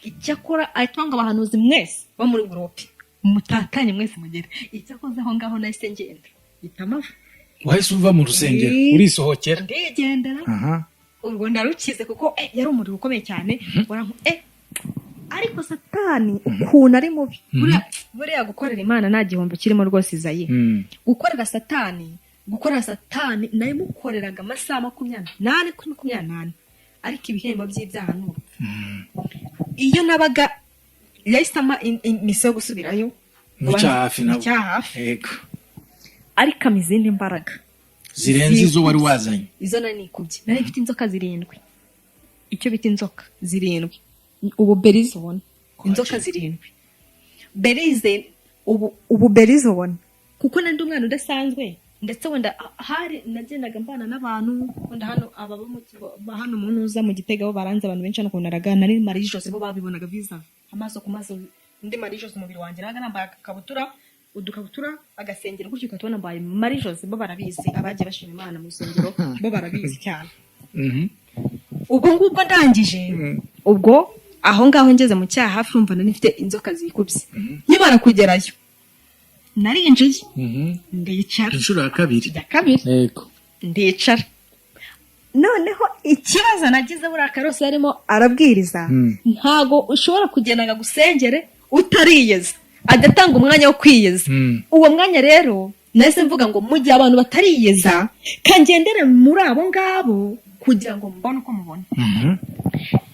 icyakora ahitwa ngo abahanuzi mwese bo muri gurupe mutatanye mwese mugere. Icyakoze aho ngaho nahise ngenda itamavu. Wahise uva mu rusengero urisohokera? Ndigendera. Urwo ndarukize kuko yari umuriro ukomeye cyane. Ariko Satani ukuntu ari mubi, buriya gukorera Imana nta gihombo kirimo rwose Isayi. Gukorera Satani nayo mukoreraga amasaha 28 kuri 28, ariko ibihembo by'ibyaha n'urupfu. Iyo nabaga yahitamo imisiyo yo gusubirayo mu cyahafi nabo, yego, ariko amizindi mbaraga zirenze izo wari wazanye. Izo nari nikubye, nari mfite inzoka 7, icyo bita inzoka 7. Ubu Berize ubona inzoka 7 Berize, ubu Berize ubona, kuko nandi umwana udasanzwe, ndetse wenda hari nagendaga mbana n'abantu wenda hano hano umuntu uza mu Gitega bo baranze abantu benshi hano kunaraga, nari Marie Jose bo babibonaga visa amaso ku maso. Ndi Marie Jose umubiri wanjye naga nambaye akabutura, udukabutura, agasengero gutyo ukatubona mbaye Marie Jose. Bo barabizi, abagiye bashima Imana mu rusengero bo barabizi cyane. Ubwo ngubwo ndangije, ubwo aho ngaho ngeze mu cyahafi umva nari mfite inzoka zikubye. Nyimara kugerayo narinjiye ndicara inshuro ya kabiri. Yego, ndicara noneho ikibazo nagize buriya Karosi yarimo arabwiriza ntago ushobora kugenda ngo agusengere utariyeza, ajya atanga umwanya wo kwiyeza. Uwo mwanya rero nahise mvuga ngo mu gihe abantu batariyeza kangendere muri abo ngabo kugira ngo mbone uko mubona.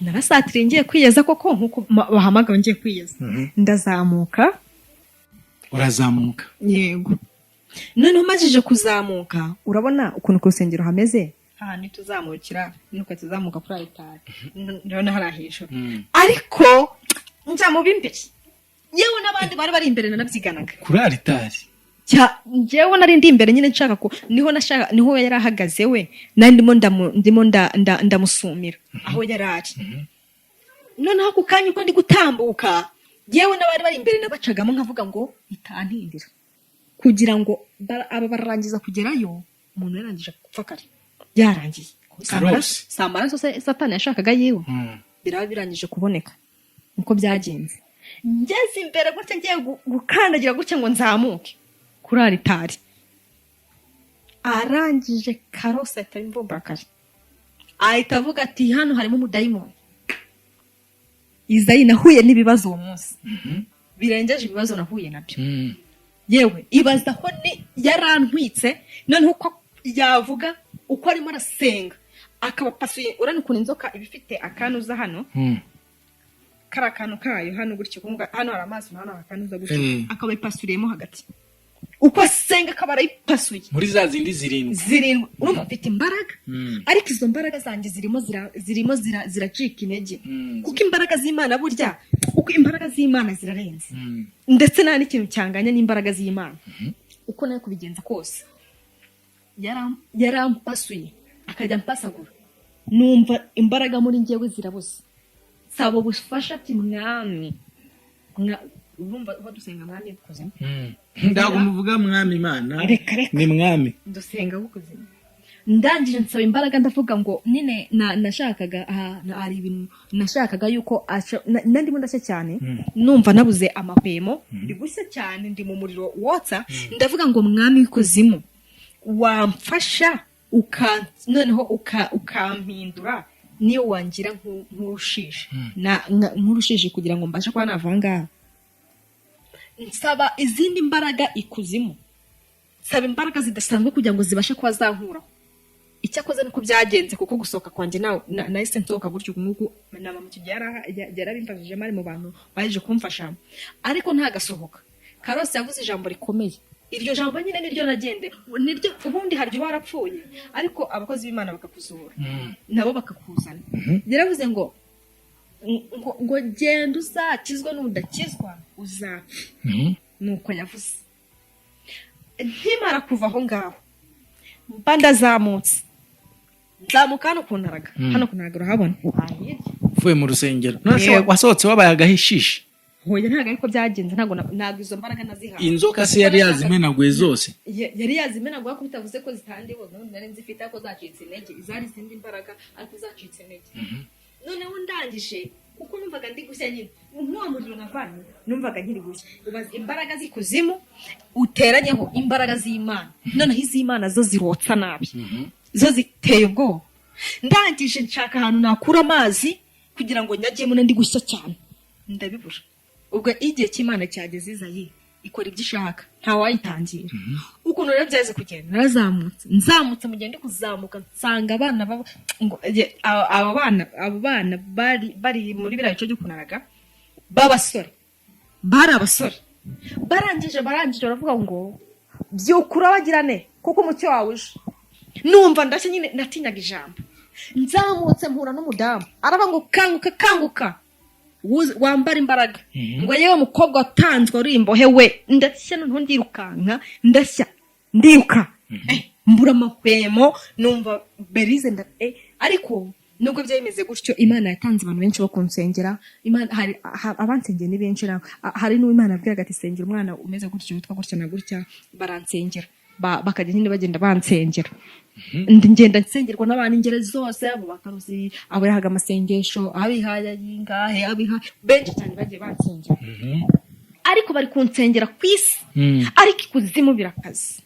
Narasatiriye ngiye kwiyeza koko nkuko bahamagaye ngiye kwiyeza. Ndazamuka. Urazamuka? Yego. Noneho majije kuzamuka, urabona ukuntu ku rusengero hameze, hahandi tuzamukira nuko tuzamuka kuri altari, ndabona hari ahejuru. Ariko njya mu bimbere, yewe n'abandi bari imbere nanabyiganaga kuri altari. Njyewe nari ndi imbere nyine nshaka ko niho yari ahagaze we, nari ndimo ndamusumira aho yari ari. Noneho ku kanya uko ndi gutambuka, yewe n'abari bari imbere nabacagamo nkavuga ngo itantindira, kugira ngo aba barangiza kugerayo umuntu yarangije gupfa kare, yarangiye samaraso Satani yashakaga yewe biraba birangije kuboneka. Niko byagenze, ngeze imbere gutya ngiye gukandagira gutya ngo nzamuke kuri altari, arangije Karosi ahita imbumba kare, ahita avuga ati hano harimo umudayimoni. Izayi nahuye n'ibibazo uwo munsi birengeje ibibazo nahuye nabyo. Yewe ibaza aho yarantwitse, noneho uko yavuga uko arimo arasenga akaba pasuye. Urane ukuntu inzoka ibifite akanuza hano, kara akantu kayo hano gutyo, kumva hano hari amaso, hano akanuza gutyo, akaba ipasuriyemo hagati. Uko asenga akaba arayipasuye muri za zindi zirindwi. Urumva afite imbaraga, ariko izo mbaraga zanjye zirimo ziracika intege, kuko imbaraga z'Imana burya, uko imbaraga z'Imana zirarenze, ndetse nta n'ikintu cyanganya n'imbaraga z'Imana. Uko nayo kubigenza kose yarampasuye akajya mpasagura, numva imbaraga muri njyewe zirabuze. Saba ubufasha ati mwami, urumva badusenga mwami kuzimu. Ndago muvuga mwami Imana ni mwami, dusenga kuzimu. Ndangije nsaba imbaraga, ndavuga ngo nine nashakaga ari ibintu nashakaga yuko ndimo ndashya cyane, numva nabuze amapemo, ndi gushya cyane, ndi mu muriro wotsa. Ndavuga ngo mwami w'ikuzimu wamfasha noneho ukampindura, niyo wangira nk'urushishi kugira ngo mbashe kuba navanga. Nsaba izindi mbaraga ikuzimu, nsaba imbaraga zidasanzwe kugira ngo zibashe kuba zankuraho. Icyakoze nuko byagenze, kuko gusohoka kwanjye nahise nsohoka gutyo nk'uko nama mu yarabimfashije mari mu bantu baje kumfasha, ariko ntagasohoka. Karosi yavuze ijambo rikomeye, iryo jambo nyine niryo nagende, niryo ubundi haryo barapfuye, ariko abakozi b'Imana bakakuzura nabo bakakuzana. Yaravuze ngo genda uzakizwa n'udakizwa uzapfa. Nuko yavuze. Nkimara kuva aho ngaho mba ndazamutse, nzamuka hano kuntaraga, urahabona uvuye mu rusengero. Wasohotse wabaye agahishishi? Hoya ntago ariko byagenze, ntago izo mbaraga nazihawe. Inzoka se yari yazimenaguye zose? Yari yazimenaguye, ko bitavuze ko zitandiwe, nari nzifite ko zacitse intege, izari izindi mbaraga ariko zacitse intege. Noneho ndangije, kuko numvaga ndi gushya nyine, nk'uwo muriro navanye numvaga nkiri gushya. Ubaza imbaraga z'ikuzimu uteranyeho imbaraga z'Imana, noneho iz'Imana zo zirotsa nabi, zo ziteye ubwoba. Ndangije nshaka ahantu nakura amazi kugira ngo njyemo, ndi gushya cyane, ndabibura. Ubwo igihe cy'Imana cyageze, Izayi ikora ibyo ishaka, nta wayitangira. Ukuntu rero byaje kugenda, nzamutse mu gihe ndi kuzamuka, nsanga abana abo bana bari muri biriya bice byo kunaraga b'abasore, bari abasore. Barangije baravuga ngo byukura bagirane kuko umucyo wawe uje. Numva ndashye nyine, natinyaga ijambo. Nzamutse mpura n'umudamu araba ngo kanguka wambara imbaraga, ngo yewe mukobwa watanzwe uri imbohe we. Ndashya noneho ndirukanka, ndiruka mbura amahwemo, numva berize ariko nubwo byemeze gutyo, Imana yatanze abantu benshi bo kunsengera. Imana hari abansengera ni benshi, hari n'Imana abwiraga ati sengera umwana umeze gutyo witwa gutya na gutya, baransengera, bakajya nyine bagenda bansengera. Ngenda nsengerwa n'abantu ingeri zose, abo bakaruzi, abo yahaga amasengesho, abihaye yingahe, benshi cyane bagiye bansengera. Ariko bari kunsengera kwisi, ariko ikuzimu birakaze.